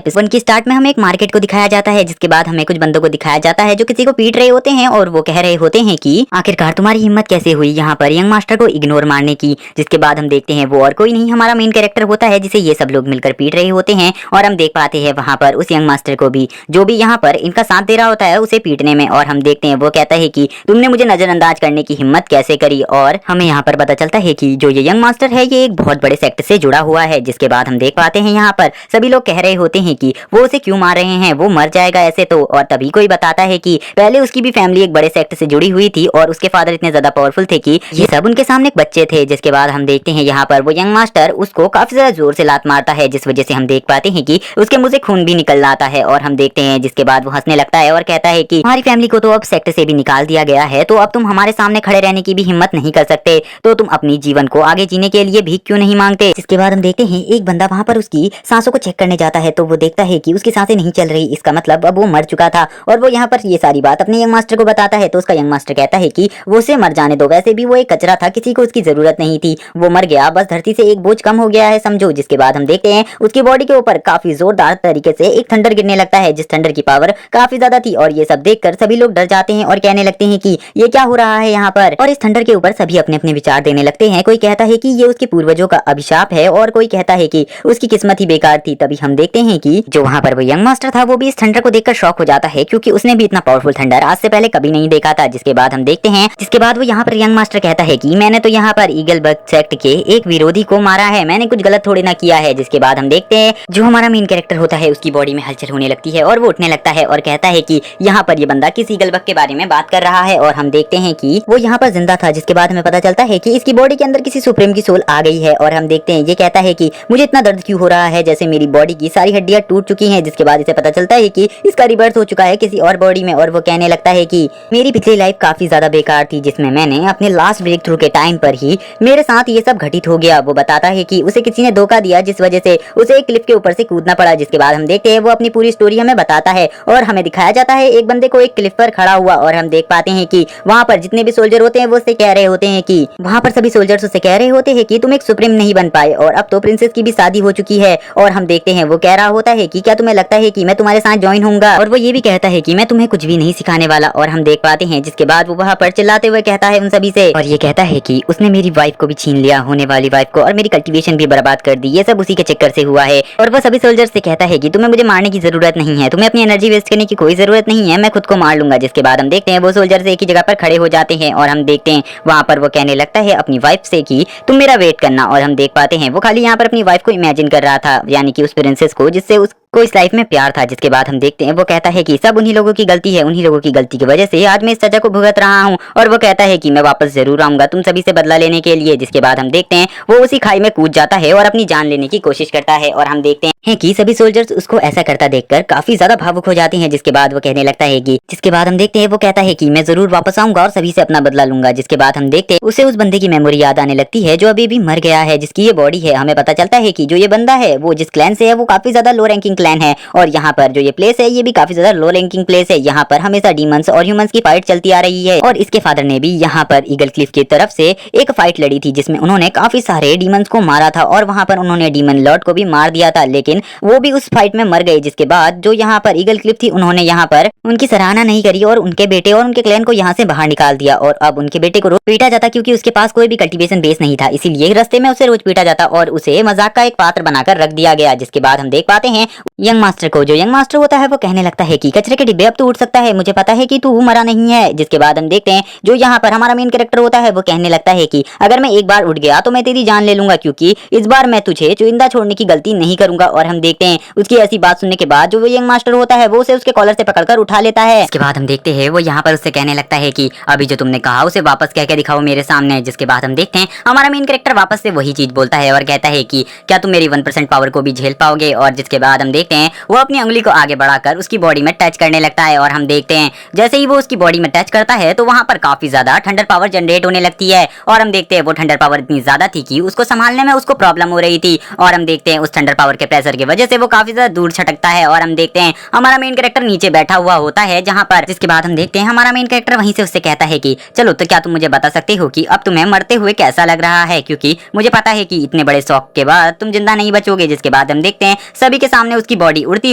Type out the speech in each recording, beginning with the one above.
Episode की start में हमें एक मार्केट को दिखाया जाता है, जिसके बाद हमें कुछ बंदों को दिखाया जाता है जो किसी को पीट रहे होते हैं और वो कह रहे होते हैं कि आखिरकार तुम्हारी हिम्मत कैसे हुई यहाँ पर यंग मास्टर को इग्नोर मारने की। जिसके बाद हम देखते हैं वो और कोई नहीं हमारा मेन कैरेक्टर होता है जिसे ये सब लोग मिलकर पीट रहे होते हैं। और हम देख पाते हैं वहाँ पर उस यंग मास्टर को भी जो भी यहाँ पर इनका साथ दे रहा होता है उसे पीटने में। और हम देखते हैं वो कहता है कि तुमने मुझे नजरअंदाज करने की हिम्मत कैसे करी। और हमें यहाँ पर पता चलता है कि जो ये यंग मास्टर है ये एक बहुत बड़े सेक्ट से जुड़ा हुआ है। जिसके बाद हम देख पाते हैं यहाँ पर सभी लोग कह रहे होते हैं कि वो उसे क्यों मार रहे हैं, वो मर जाएगा ऐसे तो। और तभी कोई बताता है कि पहले उसकी भी फैमिली एक बड़े सेक्ट से जुड़ी हुई थी और उसके फादर इतने ज्यादा पावरफुल थे कि ये सब उनके सामने एक बच्चे थे। जिसके बाद हम देखते हैं यहाँ पर वो यंग मास्टर उसको काफी ज्यादा जोर से लात मारता है, जिस वजह से हम देख पाते हैं कि उसके मुंह से खून भी निकल आता है। और हम देखते हैं जिसके बाद वो हंसने लगता है और कहता है कि हमारी फैमिली को तो अब सेक्ट से भी निकाल दिया गया है, तो अब तुम हमारे सामने खड़े रहने की भी हिम्मत नहीं कर सकते, तो तुम अपनी जीवन को आगे जीने के लिए भी क्यों नहीं मांगते। जिसके बाद हम देखते हैं एक बंदा वहाँ पर उसकी सांसों को चेक करने जाता है, तो वो देखता है कि उसकी सांसें नहीं चल रही, इसका मतलब अब वो मर चुका था। और वो यहाँ पर ये सारी बात अपने यंग मास्टर को बताता है, तो उसका यंग मास्टर कहता है कि वो उसे मर जाने दो, वैसे भी वो एक कचरा था, किसी को उसकी जरूरत नहीं थी, वो मर गया, बस धरती से एक बोझ कम हो गया है समझो। जिसके बाद हम देखते हैं उसकी बॉडी के ऊपर काफी जोरदार तरीके से एक थंडर गिरने लगता है, जिस थंडर की पावर काफी ज्यादा थी। और ये सब देखकर सभी लोग डर जाते हैं और कहने लगते हैं कि ये क्या हो रहा है यहाँ पर। और इस थंडर के ऊपर सभी अपने अपने विचार देने लगते हैं। कोई कहता है कि ये उसके पूर्वजों का अभिशाप है और कोई कहता है कि उसकी किस्मत ही बेकार थी। तभी हम देखते हैं कि जो वहाँ पर वो यंग मास्टर था वो भी इस थंडर को देखकर शॉक हो जाता है, क्योंकि उसने भी इतना पावरफुल थंडर आज से पहले कभी नहीं देखा था। जिसके बाद हम देखते हैं जिसके बाद वो यहाँ पर यंग मास्टर कहता है कि मैंने तो यहाँ पर ईगल बग सेक्ट के एक विरोधी को मारा है, मैंने कुछ गलत थोड़ी ना किया है। जिसके बाद हम देखते हैं जो हमारा मेन कैरेक्टर होता है उसकी बॉडी में हलचल होने लगती है और वो उठने लगता है और कहता है कि यहाँ पर ये बंदा किस ईगल बग के बारे में बात कर रहा है। और हम देखते हैं कि वो यहाँ पर जिंदा था। जिसके बाद हमें पता चलता है कि इसकी बॉडी के अंदर किसी सुप्रीम की सोल आ गई है। और हम देखते हैं ये कहता है कि मुझे इतना दर्द क्यों हो रहा है, जैसे मेरी बॉडी की सारी हड्डियां टूट चुकी हैं। जिसके बाद इसे पता चलता है कि इसका रिबर्थ हो चुका है किसी और बॉडी में। और वो कहने लगता है कि मेरी पिछली लाइफ काफी ज्यादा बेकार थी, जिसमें मैंने अपने लास्ट ब्रेक थ्रू के टाइम पर ही मेरे साथ ये सब घटित हो गया। वो बताता है कि उसे किसी ने धोखा दिया, जिस वजह से उसे एक क्लिफ के ऊपर से कूदना पड़ा। जिसके बाद हम देखते हैं वो अपनी पूरी स्टोरी हमें बताता है और हमें दिखाया जाता है एक बंदे को एक क्लिफ पर खड़ा हुआ। और हम देख पाते हैं कि वहाँ पर जितने भी सोल्जर होते हैं वो उससे कह रहे होते हैं कि वहाँ पर सभी सोल्जर्स उससे कह रहे होते हैं कि तुम एक सुप्रीम नहीं बन पाए और अब तो प्रिंसेस की भी शादी हो चुकी है। और हम देखते हैं वो कह रहा होता है कि क्या तुम्हें लगता है कि मैं तुम्हारे साथ ज्वाइन होऊंगा। और वो ये भी कहता है कि मैं तुम्हें कुछ भी नहीं सिखाने वाला। और हम देख पाते हैं जिसके बाद वो वहाँ पर चिल्लाते हुए कहता है उन सभी से, और ये कहता है कि उसने मेरी वाइफ को भी छीन लिया, होने वाली वाइफ को, और मेरी कल्टीवेशन भी बर्बाद कर दी, ये सब उसी के चक्कर से हुआ है। और वो सभी सोल्जर से कहता है कि तुम्हें मुझे मारने की जरूरत नहीं है, तुम्हें अपनी एनर्जी वेस्ट करने की कोई जरूरत नहीं है, मैं खुद को मार लूंगा। जिसके बाद हम देखते हैं वो सोल्जर एक ही जगह पर खड़े हो जाते हैं और हम देखते हैं वहाँ पर वो कहने लगता है अपनी वाइफ से कि तुम मेरा वेट करना। और हम देख पाते हैं वो खाली यहाँ पर अपनी वाइफ को इमेजिन कर रहा था, यानी कि उस प्रिंसेस को जिससे उसको इस लाइफ में प्यार था। जिसके बाद हम देखते हैं वो कहता है कि सब उन्हीं लोगों की गलती है, उन्हीं लोगों की गलती की वजह से आज मैं इस सजा को भुगत रहा हूँ। और वो कहता है कि मैं वापस जरूर आऊंगा तुम सभी से बदला लेने के लिए। जिसके बाद हम देखते हैं वो उसी खाई में कूद जाता है और अपनी जान लेने की कोशिश करता है। और हम देखते हैं कि सभी सोल्जर्स उसको ऐसा करता देखकर काफी ज्यादा भावुक हो जाते हैं। जिसके बाद वो कहने लगता है कि जिसके बाद हम देखते हैं वो कहता है कि मैं जरूर वापस आऊंगा और सभी से अपना बदला लूंगा। जिसके बाद हम देखते हैं उसे उस बंदे की मेमोरी याद आने लगती है जो अभी भी मर गया है, जिसकी ये बॉडी है। हमें पता चलता है कि जो ये बंदा है वो जिस क्लैन से है वो काफी ज्यादा लो रैंकिंग क्लैन है। और यहाँ पर जो ये प्लेस है ये भी काफी ज्यादा लो रैंकिंग प्लेस है। यहाँ पर हमेशा डीमंस और ह्यूमंस की फाइट चलती आ रही है। और इसके फादर ने भी यहाँ पर ईगल क्लिफ की तरफ से एक फाइट लड़ी थी, जिसमें उन्होंने काफी सारे डीमंस को मारा था और वहाँ पर उन्होंने डीमन लॉर्ड को भी मार दिया था, लेकिन वो भी उस फाइट में मर गए। जिसके बाद जो यहाँ पर ईगल क्लिफ थी उन्होंने यहाँ पर उनकी सराहना नहीं करी और उनके बेटे और उनके क्लैन को यहाँ से बाहर निकाल दिया। और अब उनके बेटे को रोज पीटा जाता क्योंकि उसके पास कोई भी कल्टीवेशन बेस नहीं था, इसीलिए रास्ते में उसे रोज पीटा जाता और उसे मजाक का एक पात्र बनाकर रख दिया गया। जिसके बाद हम देख पाते हैं यंग मास्टर को, जो यंग मास्टर होता है वो कहने लगता है कि कचरे के डिब्बे अब तो उठ सकता है, मुझे पता है कि तू मरा नहीं है। जिसके बाद हम देखते हैं जो यहाँ पर हमारा मेन कैरेक्टर होता है वो कहने लगता है कि अगर मैं एक बार उठ गया तो मैं तेरी जान ले लूंगा, क्योंकि इस बार मैं तुझे चुनिंदा छोड़ने की गलती नहीं करूंगा। और हम देखते हैं उसकी ऐसी बात सुनने के बाद जो वो यंग मास्टर होता है वो उसे उसके कॉलर से पकड़कर उठा लेता है। इसके बाद हम देखते हैं वो यहाँ पर उससे कहने लगता है कि अभी जो तुमने कहा उसे वापस कह के दिखाओ मेरे सामने। जिसके बाद हम देखते हैं हमारा मेन कैरेक्टर वापस से वही चीज बोलता है और कहता है कि क्या तुम मेरी 1% पावर को भी झेल पाओगे। और जिसके बाद हम देखते हैं वो अपनी उंगली को आगे बढ़ाकर उसकी बॉडी में टच करने लगता है। और हम देखते हैं जैसे ही वो उसकी बॉडी में टच करता है तो वहाँ पर काफी ज्यादा ठंडर पावर जनरेट होने लगती है। और हम देखते हैं वो ठंडर पावर इतनी ज्यादा थी कि उसको संभालने में उसको प्रॉब्लम हो रही थी। और हम देखते हैं उस ठंडर पावर के प्रेशर की वजह से वो काफी ज्यादा दूर छटकता है। और हम देखते हैं हमारा मेन कैरेक्टर नीचे बैठा हुआ होता है जहाँ पर। जिसके बाद हम देखते हैं हमारा मेन कैरेक्टर वहीं से उससे कहता है कि चलो तो क्या तुम मुझे बता सकते हो कि अब तुम्हें मरते हुए कैसा लग रहा है, क्योंकि मुझे पता है कि इतने बड़े शौक के बाद तुम जिंदा नहीं बचोगे। जिसके बाद हम देखते हैं सभी के सामने उसकी बॉडी उड़ती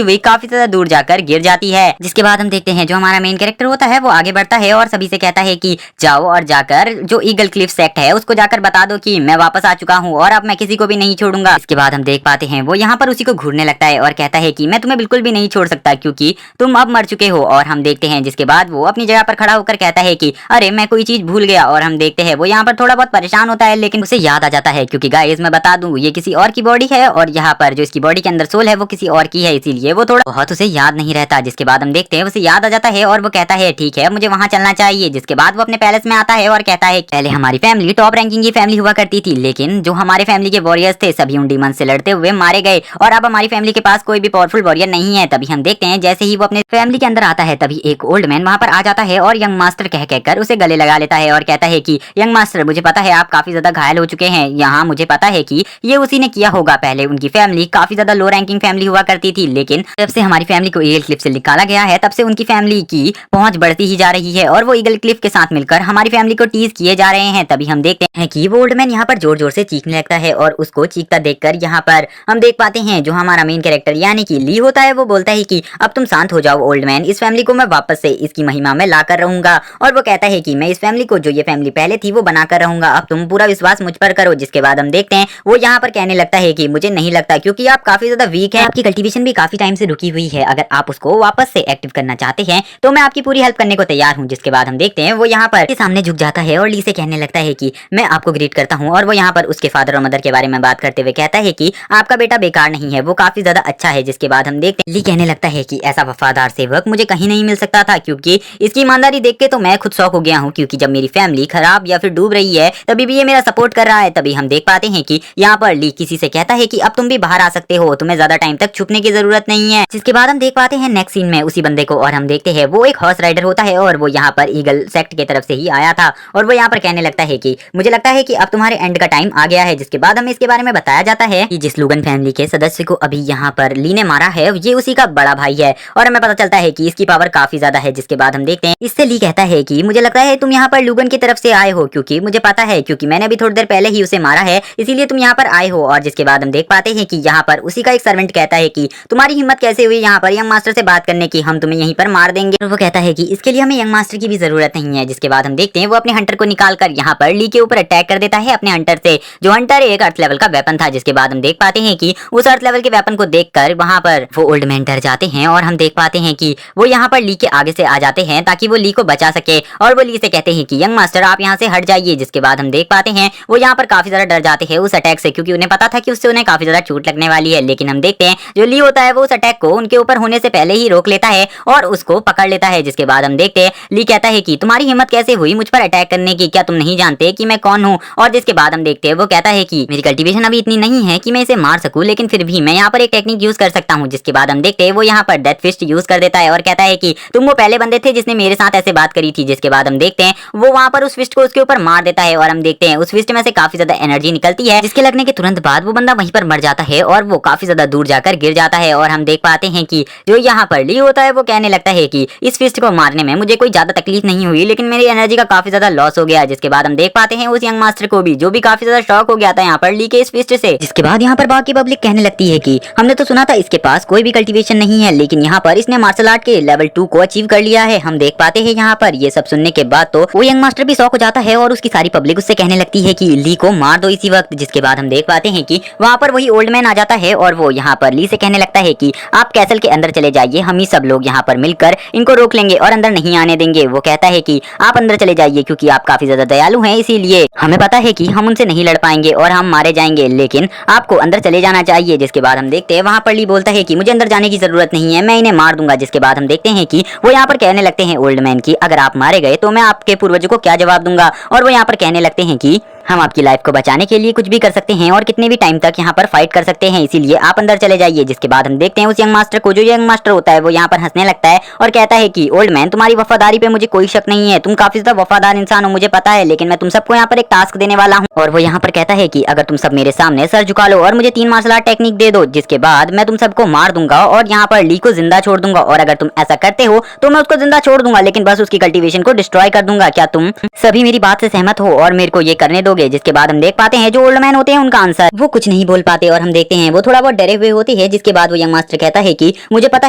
हुई काफी ज्यादा दूर जाकर गिर जाती है। जिसके बाद हम देखते हैं जो हमारा मेन कैरेक्टर होता है वो आगे बढ़ता है और सभी से कहता है कि जाओ और जाकर जो ईगल क्लिफ सेक्ट है उसको जाकर बता दो कि मैं वापस आ चुका हूँ और अब मैं किसी को भी नहीं छोड़ूंगा। इसके बाद हम देख पाते हैं वो यहाँ पर उसी को घूरने लगता है और कहता है कि मैं तुम्हें बिल्कुल भी नहीं छोड़ सकता क्योंकि तुम अब मर चुके हो। और हम देखते हैं जिसके बाद वो अपनी जगह पर खड़ा होकर कहता है कि अरे मैं कोई चीज भूल गया। और हम देखते हैं वो यहाँ पर थोड़ा बहुत परेशान होता है लेकिन उसे याद आ जाता है क्योंकि गाइस मैं बता दूं ये किसी और की बॉडी है और यहाँ पर जो इसकी बॉडी के अंदर सोल है वो किसी और की है, इसीलिए वो थोड़ा बहुत उसे याद नहीं रहता। जिसके बाद हम देखते हैं उसे याद आ जाता है और वो कहता है ठीक है मुझे वहां चलना चाहिए। जिसके बाद वो अपने पैलेस में आता है और कहता है पहले हमारी फैमिली टॉप रैंकिंग की फैमिली हुआ करती थी लेकिन जो हमारे फैमिली के वॉरियर्स थे सभी उन डीमन से लड़ते हुए मारे गए और अब हमारी फैमिली के पास कोई भी पावरफुल वॉरियर नहीं है। तभी हम देखते हैं जैसे ही वो अपने फैमिली के अंदर आता है तभी एक ओल्ड मैन वहां पर आ जाता है और यंग मास्टर कह कहकर उसे गले लगा लेता है और कहता है कि यंग मास्टर मुझे पता है आप काफी ज्यादा घायल हो चुके हैं, यहाँ मुझे पता है कि ये उसी ने किया होगा। पहले उनकी फैमिली काफी ज्यादा लो रैंकिंग फैमिली हुआ करती थी लेकिन जब से हमारी फैमिली को ईगल क्लिफ से निकाला गया है तब से उनकी फैमिली की पहुंच बढ़ती ही जा रही है और वो ईगल क्लिफ के साथ मिलकर हमारी फैमिली को टीज किए जा रहे हैं। तभी हम देखते हैं कि वो ओल्ड मैन यहाँ पर जोर जोर से चीखने लगता है और उसको चीखता देखकर यहाँ पर हम देख पाते हैं जो हमारा मेन कैरेक्टर यानी कि ली होता है वो बोलता है कि अब तुम शांत हो जाओ ओल्ड मैन, इस फैमिली को मैं वापस से इसकी महिमा में ला कर रहूंगा। और वो कहता है कि मैं इस फैमिली को जो ये फैमिली पहले थी वो बनाकर रहूंगा, अब तुम पूरा विश्वास मुझ पर करो। जिसके बाद हम देखते हैं वो यहाँ पर कहने लगता है कि मुझे नहीं लगता क्योंकि आप काफी ज्यादा वीक है, आपकी कल्टीवेशन भी काफी टाइम से रुकी हुई है, अगर आप उसको वापस से एक्टिव करना चाहते हैं तो मैं आपकी पूरी हेल्प करने को तैयार हूँ। जिसके बाद हम देखते हैं वो यहाँ पर सामने झुक जाता है और ली से कहने लगता है कि मैं आपको ग्रीट करता हूँ। और वो यहाँ पर उसके फादर और मदर के बारे में बात करते हुए कहता है कि आपका बेटा बेकार नहीं है, वो काफी ज्यादा अच्छा है। जिसके बाद हम देखते हैं ली कहने लगता है कि ऐसा वफादार सेवक मुझे कहीं नहीं मिल सकता था क्योंकि इसकी ईमानदारी देख के तो मैं खुद शौक हो गया हूँ क्योंकि जब मेरी फैमिली खराब या फिर डूब रही है तभी भी ये मेरा सपोर्ट कर रहा है। तभी हम देख पाते हैं कि यहाँ पर ली किसी से कहता है कि अब तुम भी बाहर आ सकते हो, तुम्हें ज्यादा टाइम तक छुपने की जरूरत नहीं है। जिसके बाद हम देख पाते हैं नेक्स्ट सीन में उसी बंदे को और हम देखते हैं वो एक हॉर्स राइडर होता है और वो यहाँ पर ईगल सेक्ट की तरफ से ही आया था और वो यहाँ पर कहने लगता है कि मुझे लगता है कि अब तुम्हारे एंड का टाइम आ गया है। जिसके बाद हमें इसके बारे में बताया जाता है कि जिस लूगन फैमिली के सदस्य को अभी यहाँ पर ली ने मारा है ये उसी का बड़ा भाई है और हमें पता चलता है कि इसकी पावर काफी ज्यादा है। जिसके बाद हम देखते हैं इससे ली कहता है कि मुझे लगता है तुम यहाँ पर लूगन की तरफ से आए हो क्योंकि मुझे पता है क्योंकि मैंने अभी थोड़ी देर पहले ही उसे मारा है इसीलिए तुम यहाँ पर आए हो। और जिसके बाद हम देख पाते हैं कि यहाँ पर उसी का एक सर्वेंट कहता है कि तुम्हारी हिम्मत कैसे हुई यहाँ पर यंग मास्टर से बात करने की, हम तुम्हें यहीं पर मार देंगे। वो कहता है कि इसके लिए हमें यंग मास्टर की भी जरूरत नहीं है। जिसके बाद हम देखते हैं वो अपने हंटर को निकाल कर यहाँ पर ली के ऊपर अटैक कर देता है अपने हंटर से, जो हंटर एक अर्थ लेवल का वेपन था। जिसके बाद हम देख पाते हैं कि उस अर्थ लेवल के वेपन को देखकर वहां पर वो ओल्ड मैन डर जाते हैं और हम देख पाते हैं कि वो यहाँ पर ली के आगे से आ जाते हैं ताकि वो ली को बचा सके और वो ली से कहते हैं कि यंग मास्टर आप यहाँ से हट जाइए। जिसके बाद हम देख पाते हैं वो यहाँ पर काफी ज्यादा डर जाते हैं उस अटैक से क्योंकि उन्हें पता था कि उससे उन्हें काफी ज्यादा चोट लगने वाली है। लेकिन हम देखते हैं जो ली होता है वो उस अटैक को उनके ऊपर होने से पहले ही रोक लेता है और उसको पकड़ लेता है। जिसके बाद हम देखते हैं ली कहता है कि तुम्हारी हिम्मत कैसे हुई मुझ पर अटैक करने की, क्या तुम नहीं जानते कि मैं कौन हूँ। और जिसके बाद हम देखते हैं वो कहता है कि मेरी कल्टीवेशन अभी इतनी नहीं है कि मैं इसे मार सकूं लेकिन फिर भी मैं यहाँ पर एक टेक्निक यूज कर सकता हूँ। जिसके बाद हम देखते हैं वो यहाँ पर डेथ फिस्ट यूज कर देता है और कहता है कि तुम वो पहले बंदे थे जिसने मेरे साथ ऐसे बात करी थी। जिसके बाद हम देखते हैं वो वहाँ पर उस फिस्ट को उसके ऊपर मार देता है और हम देखते हैं उस फिस्ट में से काफी ज्यादा एनर्जी निकलती है जिसके लगने के तुरंत बाद वो बंदा वहीं पर मर जाता है और वो काफी ज्यादा दूर जाकर गिर जाता है। और हम देख पाते हैं कि जो यहाँ पर ली होता है वो कहने लगता है कि इस फिस्ट को मारने में मुझे कोई ज्यादा तकलीफ नहीं हुई लेकिन मेरी एनर्जी का काफी ज्यादा लॉस हो गया। जिसके बाद हम देख पाते हैं उस यंग मास्टर को भी जो भी काफी ज्यादा शॉक हो गया था यहाँ पर ली के इस फिस्ट से। जिसके बाद यहाँ पर बाकी पब्लिक कहने लगती है कि हमने तो सुना था इसके पास कोई भी कल्टीवेशन नहीं है लेकिन यहाँ पर इसने मार्शल आर्ट के लेवल 2 को अचीव कर लिया है। हम देख पाते हैं यहाँ पर ये सब सुनने के बाद तो वो यंग मास्टर भी शॉक हो जाता है और उसकी सारी पब्लिक उससे कहने लगती है कि ली को मार दो इसी वक्त। जिसके बाद हम देख पाते हैं कि वहाँ पर वही ओल्ड मैन आ जाता है और वो यहाँ पर ली से कहने लगता है कि आप कैसल के अंदर चले जाइए, हम ही सब लोग यहाँ पर मिलकर इनको रोक लेंगे और अंदर नहीं आने देंगे। वो कहता है कि आप अंदर चले जाइए क्योंकि आप काफी ज्यादा दयालु हैं इसीलिए हमें पता है कि हम उनसे नहीं लड़ पाएंगे और हम मारे जाएंगे लेकिन आपको अंदर चले जाना चाहिए। जिसके बाद हम देखते हैं वहाँ पर ली बोलता है कि मुझे अंदर जाने की जरूरत नहीं है, मैं इन्हें मार दूंगा। जिसके बाद हम देखते हैं कि वो यहाँ पर कहने लगते हैं ओल्ड मैन की अगर आप मारे गए तो मैं आपके पूर्वजों को क्या जवाब दूंगा। और वो यहाँ पर कहने लगते हैं कि हम आपकी लाइफ को बचाने के लिए कुछ भी कर सकते हैं और कितने भी टाइम तक यहाँ पर फाइट कर सकते हैं इसीलिए आप अंदर चले जाइए। जिसके बाद हम देखते हैं उस यंग मास्टर को, जो यंग मास्टर होता है वो यहाँ पर हंसने लगता है और कहता है कि ओल्ड मैन तुम्हारी वफादारी पे मुझे कोई शक नहीं है, तुम काफी ज्यादा वफादार इंसान हो मुझे पता है, लेकिन मैं तुम सबको यहाँ पर एक टास्क देने वाला हूँ। और वो यहाँ पर कहता है कि अगर तुम सब मेरे सामने सर झुका लो और मुझे 3 मार्शल आर्ट टेक्निक दे दो, जिसके बाद मैं तुम सबको मार दूंगा और यहाँ पर ली को जिंदा छोड़ दूंगा। और अगर तुम ऐसा करते हो तो मैं उसको जिंदा छोड़ दूंगा लेकिन बस उसकी कल्टीवेशन को डिस्ट्रॉय कर दूंगा। क्या तुम सभी मेरी बात से सहमत हो और मेरे को ये करने दोगे? पाओगे। जिसके बाद हम देख पाते हैं जो ओल्ड मैन होते हैं उनका आंसर वो कुछ नहीं बोल पाते और हम देखते हैं वो थोड़ा बहुत डरे हुए होते हैं। जिसके बाद वो यंग मास्टर कहता है कि मुझे पता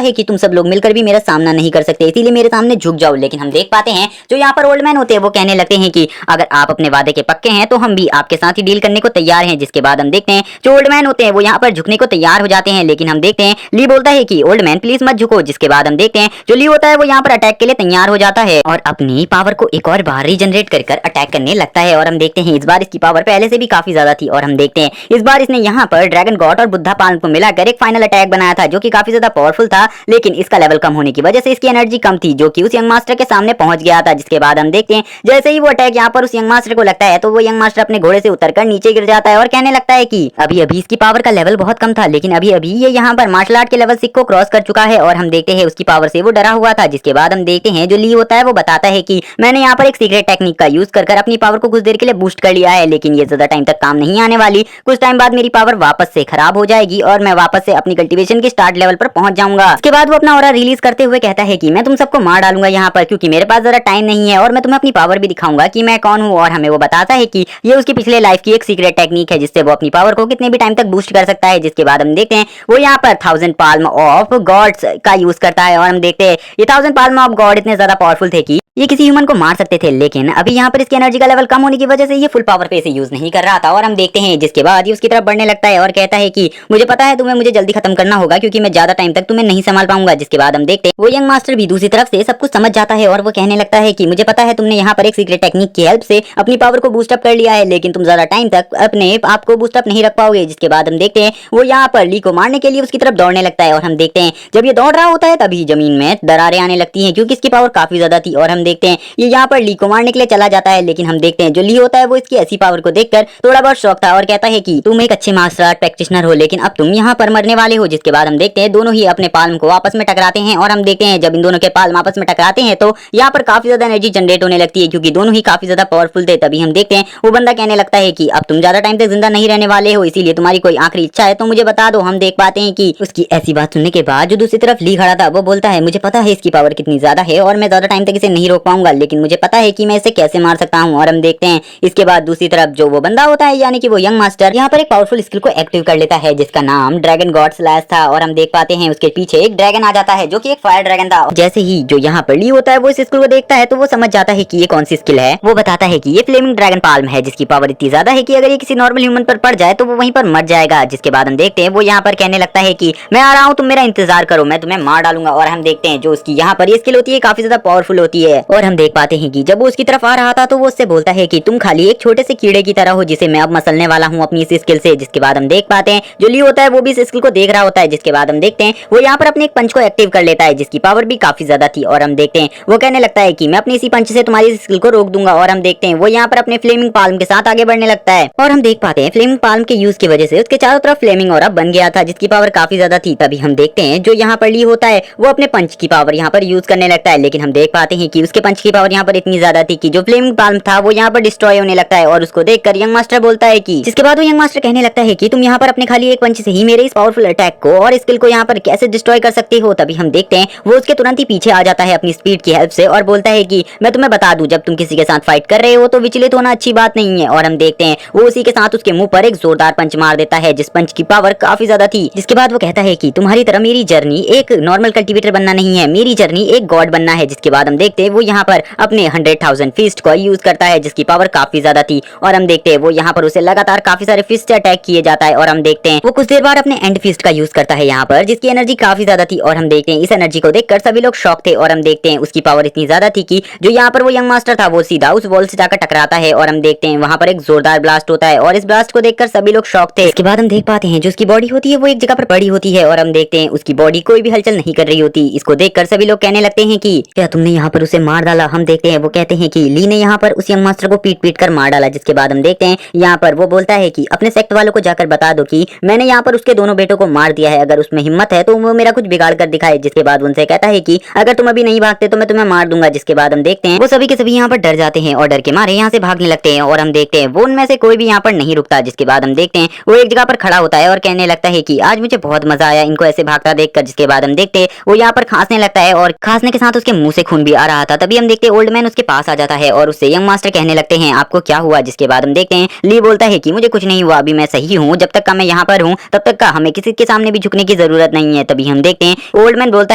है कि तुम सब लोग मिलकर भी मेरा सामना नहीं कर सकते, इसीलिए मेरे सामने झुक जाओ। लेकिन हम देख पाते हैं जो यहाँ पर ओल्ड मैन होते हैं वो कहने लगते हैं कि अगर आप अपने वादे के पक्के हैं तो हम भी आपके साथ ही डील करने को तैयार हैं। जिसके बाद हम देखते हैं जो ओल्ड मैन होते हैं वो यहाँ पर झुकने को तैयार हो जाते हैं। लेकिन हम देखते हैं ली बोलता है कि ओल्ड मैन प्लीज मत झुको। जिसके बाद हम देखते हैं जो ली होता है वो यहाँ पर अटैक के लिए तैयार हो जाता है और अपनी पावर को एक और बार रीजनरेट कर अटैक करने लगता है। और हम देखते हैं इस बार इसकी पावर पहले से भी काफी ज्यादा थी और हम देखते हैं इस बार इसने यहाँ पर ड्रैगन गॉड और बुद्धा पाल्म को मिलाकर एक फाइनल अटैक बनाया था जो कि काफी ज्यादा पावरफुल था। लेकिन इसका लेवल कम होने की वजह से इसकी एनर्जी कम थी जो कि उस यंग मास्टर के सामने पहुंच गया था। जिसके बाद हम देखते हैं जैसे ही वो अटैक यहाँ पर उस यंग मास्टर को लगता है तो वो यंग मास्टर अपने घोड़े से उतरकर नीचे गिर जाता है और कहने लगता है कि अभी अभी इसकी पावर का लेवल बहुत कम था, लेकिन अभी अभी ये यहाँ पर मार्शल आर्ट के लेवल 6 को क्रॉस कर चुका है। और हम देखते हैं उसकी पावर से वो डरा हुआ था। जिसके बाद हम देखते हैं जो ली होता है वो बताता है कि मैंने यहाँ पर एक सीक्रेट टेक्निक का यूज कर अपनी पावर को कुछ देर के लिए बूस्ट कर लिया है, लेकिन ये ज्यादा टाइम तक काम नहीं आने वाली। कुछ टाइम बाद मेरी पावर वापस से खराब हो जाएगी और मैं वापस से अपनी कल्टीवेशन के स्टार्ट लेवल पर पहुंच जाऊंगा। इसके बाद वो अपना ऑरा रिलीज करते हुए कहता है कि मैं तुम सबको मार डालूंगा यहाँ पर, क्योंकि मेरे पास जरा टाइम नहीं है और मैं तुम्हें अपनी पावर भी दिखाऊंगा कि मैं कौन हूँ। और हमें वो बताता है कि ये उसकी पिछले लाइफ की एक सीक्रेट टेक्निक है जिससे वो अपनी पावर को कितने भी टाइम तक बूस्ट कर सकता है। जिसके बाद हम देखते हैं वो यहाँ पर 1000 पाल्म ऑफ गॉड्स का यूज करता है और हम देखते हैं ये 1000 पाल्म ऑफ गॉड इतने ज्यादा पावरफुल थे कि ये किसी ह्यूमन को मार सकते थे। लेकिन अभी यहाँ पर इसकी एनर्जी का लेवल कम होने की वजह से ये फुल पावर पे इसे यूज नहीं कर रहा था। और हम देखते हैं जिसके बाद ये उसकी तरफ बढ़ने लगता है और कहता है कि मुझे पता है तुम्हें मुझे जल्दी खत्म करना होगा क्योंकि मैं ज्यादा टाइम तक तुम्हें नहीं संभाल पाऊंगा। जिसके बाद हम देखते हैं वो यंग मास्टर भी दूसरी तरफ से सब कुछ समझ जाता है और वो कहने लगता है कि मुझे पता है तुमने यहाँ पर एक सीक्रेट टेक्निक की हेल्प से अपनी पावर को बूस्टअप कर लिया है, लेकिन तुम ज्यादा टाइम तक अपने आप को बूस्टअप नहीं रख पाओगे। जिसके बाद हम देखते हैं वो यहाँ पर ली को मारने के लिए उसकी तरफ दौड़ने लगता है और हम देखते हैं जब ये दौड़ रहा होता है तभी जमीन में दरारें आने लगती हैं क्योंकि इसकी पावर काफी ज्यादा थी। और हम देखते हैं ये यहाँ पर ली को मारने के लिए चला जाता है, लेकिन हम देखते हैं जो ली होता है वो इसकी ऐसी पावर को देखकर थोड़ा बहुत शौक था और कहता है कि तुम एक अच्छे मार्शल आर्ट प्रैक्टिशनर हो, लेकिन अब तुम यहाँ पर मरने वाले हो। जिसके बाद हम देखते हैं दोनों ही अपने पाल्म को आपस में टकराते हैं और हम देखते हैं जब इन दोनों के पाल्म आपस में टकराते हैं तो यहाँ पर काफी ज्यादा एनर्जी जनरेट होने लगती है क्योंकि दोनों ही काफी ज्यादा पावरफुल थे। तभी हम देखते हैं वो बंदा कहने लगता है कि अब तुम ज्यादा टाइम तक जिंदा नहीं रहने वाले हो, इसीलिए तुम्हारी कोई आखिरी इच्छा है तो मुझे बता दो। हम देख पाते हैं कि उसकी ऐसी बात सुनने के बाद जो दूसरी तरफ ली खड़ा था वो बोलता है मुझे पता है इसकी पावर कितनी ज्यादा है और मैं ज्यादा टाइम तक इसे नहीं रोक पाऊंगा, लेकिन मुझे पता है कि मैं इसे कैसे मार सकता हूँ। और हम देखते हैं इसके बाद दूसरी तरफ जो वो बंदा होता है यानी कि वो यंग मास्टर यहाँ पर एक पावरफुल स्किल को एक्टिव कर लेता है जिसका नाम ड्रैगन गॉड स्लैश था। और हम देख पाते हैं उसके पीछे एक ड्रैगन आ जाता है जो कि एक फायर ड्रैगन था। जैसे ही जो यहाँ पर ली होता है वो इस स्किल को देखता है तो वो समझ जाता है कि ये कौन सी स्किल है। वो बताता है कि ये फ्लेमिंग ड्रैगन पाल्म है जिसकी पावर इतनी ज्यादा है कि अगर ये किसी नॉर्मल ह्यूमन पर पड़ जाए तो वो वहीं पर मर जाएगा। जिसके बाद हम देखते हैं वो यहाँ पर कहने लगता है कि मैं आ रहा हूँ, तुम मेरा इंतजार करो, मैं तुम्हें मार डालूंगा। और हम देखते हैं जो उसकी यहाँ पर ये स्किल होती है काफी ज्यादा पावरफुल होती है। और हम देख पाते हैं कि जब वो उसकी तरफ आ रहा था तो वो उससे बोलता है कि तुम खाली एक छोटे से कीड़े की तरह हो जिसे मैं अब मसलने वाला हूँ अपनी इस स्किल से। जिसके बाद हम देख पाते हैं जो ली होता है वो भी इस स्किल को देख रहा होता है। जिसके बाद हम देखते हैं वो यहाँ पर अपने एक पंच को एक्टिव कर लेता है जिसकी पावर भी काफी ज्यादा थी। और हम देखते हैं वो कहने लगता है कि मैं अपनी इसी पंच से तुम्हारी स्किल को रोक दूंगा। और हम देखते हैं वो यहाँ पर अपने फ्लेमिंग पाल्म के साथ आगे बढ़ने लगता है और हम देख पाते हैं फ्लेमिंग पाल्म के यूज की वजह से उसके चारों तरफ फ्लेमिंग ऑरा बन गया था जिसकी पावर काफी ज्यादा थी। तभी हम देखते हैं जो यहाँ पर ली होता है वो अपने पंच की पावर यहाँ पर यूज करने लगता है, लेकिन हम देख पाते हैं कि उसके पंच की पावर यहाँ पर इतनी ज्यादा थी कि जो फ्लेमिंग पाल्म था वो यहाँ पर डिस्ट्रॉय होने लगता है। और उसको देखकर यंग मास्टर बोलता है कि जिसके बाद वो यंग मास्टर कहने लगता है कि तुम यहाँ पर अपने खाली एक पंच से ही मेरे इस पावरफुल अटैक को और स्किल को यहाँ पर कैसे डिस्ट्रॉय कर सकते हो। तभी हम देखते हैं वो उसके तुरंत ही पीछे आ जाता है अपनी स्पीड की हेल्प से और बोलता है कि मैं तुम्हें बता दूं जब तुम किसी के साथ फाइट कर रहे हो तो विचलित होना अच्छी बात नहीं है। और हम देखते हैं वो उसी के साथ उसके मुंह पर एक जोरदार पंच मार देता है जिस पंच की पावर काफी ज्यादा थी। जिसके बाद वो कहता है कि तुम्हारी तरह मेरी जर्नी एक नॉर्मल कल्टीवेटर बनना नहीं है, मेरी जर्नी एक गॉड बनना है। जिसके बाद हम देखते हैं वो यहाँ पर अपने 100,000 फिस्ट को यूज करता है जिसकी पावर काफी ज्यादा थी। और हम देखते हैं वो यहाँ पर उसे लगातार काफी सारे फिस्ट से अटैक किए जाता है। और हम देखते हैं वो कुछ देर बाद अपने एंड फिस्ट का यूज करता है यहाँ पर जिसकी एनर्जी काफी ज्यादा थी। और हम देखते हैं इस एनर्जी को देखकर सभी लोग शॉक थे। और हम देखते हैं उसकी पावर इतनी ज्यादा थी कि जो यहाँ पर वो यंग मास्टर था वो सीधा उस वॉल से जाकर टकराता है। और हम देखते हैं वहाँ पर एक जोरदार ब्लास्ट होता है और इस ब्लास्ट को देखकर सभी लोग शॉक थे। इसके बाद हम देख पाते हैं जो उसकी बॉडी होती है वो एक जगह पर पड़ी होती है और हम देखते हैं उसकी बॉडी कोई भी हलचल नहीं कर रही होती। इसको देखकर सभी लोग कहने लगते हैं कि क्या तुमने यहाँ पर उसे मार डाला। हम देखते हैं वो कहते हैं कि ली ने यहाँ पर उस यंग मास्टर को पीट पीट कर मार डाला। जिसके बाद हम देखते हैं यहाँ पर वो बोलता है कि अपने सेक्ट वालों को जाकर बता दो कि मैंने यहाँ पर उसके दोनों बेटों को मार दिया है, अगर उसमें हिम्मत है तो वो मेरा कुछ बिगाड़ कर दिखाए। जिसके बाद उनसे कहता है कि अगर तुम अभी नहीं भागते तो मैं तुम्हें मार दूंगा। जिसके बाद हम देखते हैं वो सभी के सभी यहाँ पर डर जाते हैं और डर के मारे यहाँ से भागने लगते हैं। और हम देखते हैं वो उनमें से कोई भी यहाँ पर नहीं रुकता। जिसके बाद हम देखते हैं वो एक जगह पर खड़ा होता है और कहने लगता है कि आज मुझे बहुत मजा आया इनको ऐसे भागता देखकर। जिसके बाद हम देखते हैं वो यहाँ पर खांसने लगता है और खांसने के साथ उसके मुंह से खून भी आ रहा था। तभी हम देखते हैं ओल्ड मैन उसके पास आ जाता है और उससे यंग मास्टर कहने लगते हैं आपको क्या हुआ, हुआ, जिसके बाद हम देखते हैं ली बोलता है कि मुझे कुछ नहीं हुआ, अभी मैं सही हूँ, जब तक का मैं यहाँ पर हूँ तब तक का हमें किसी के सामने भी झुकने की जरूरत नहीं है। तभी हम देखते हैं ओल्ड मैन बोलता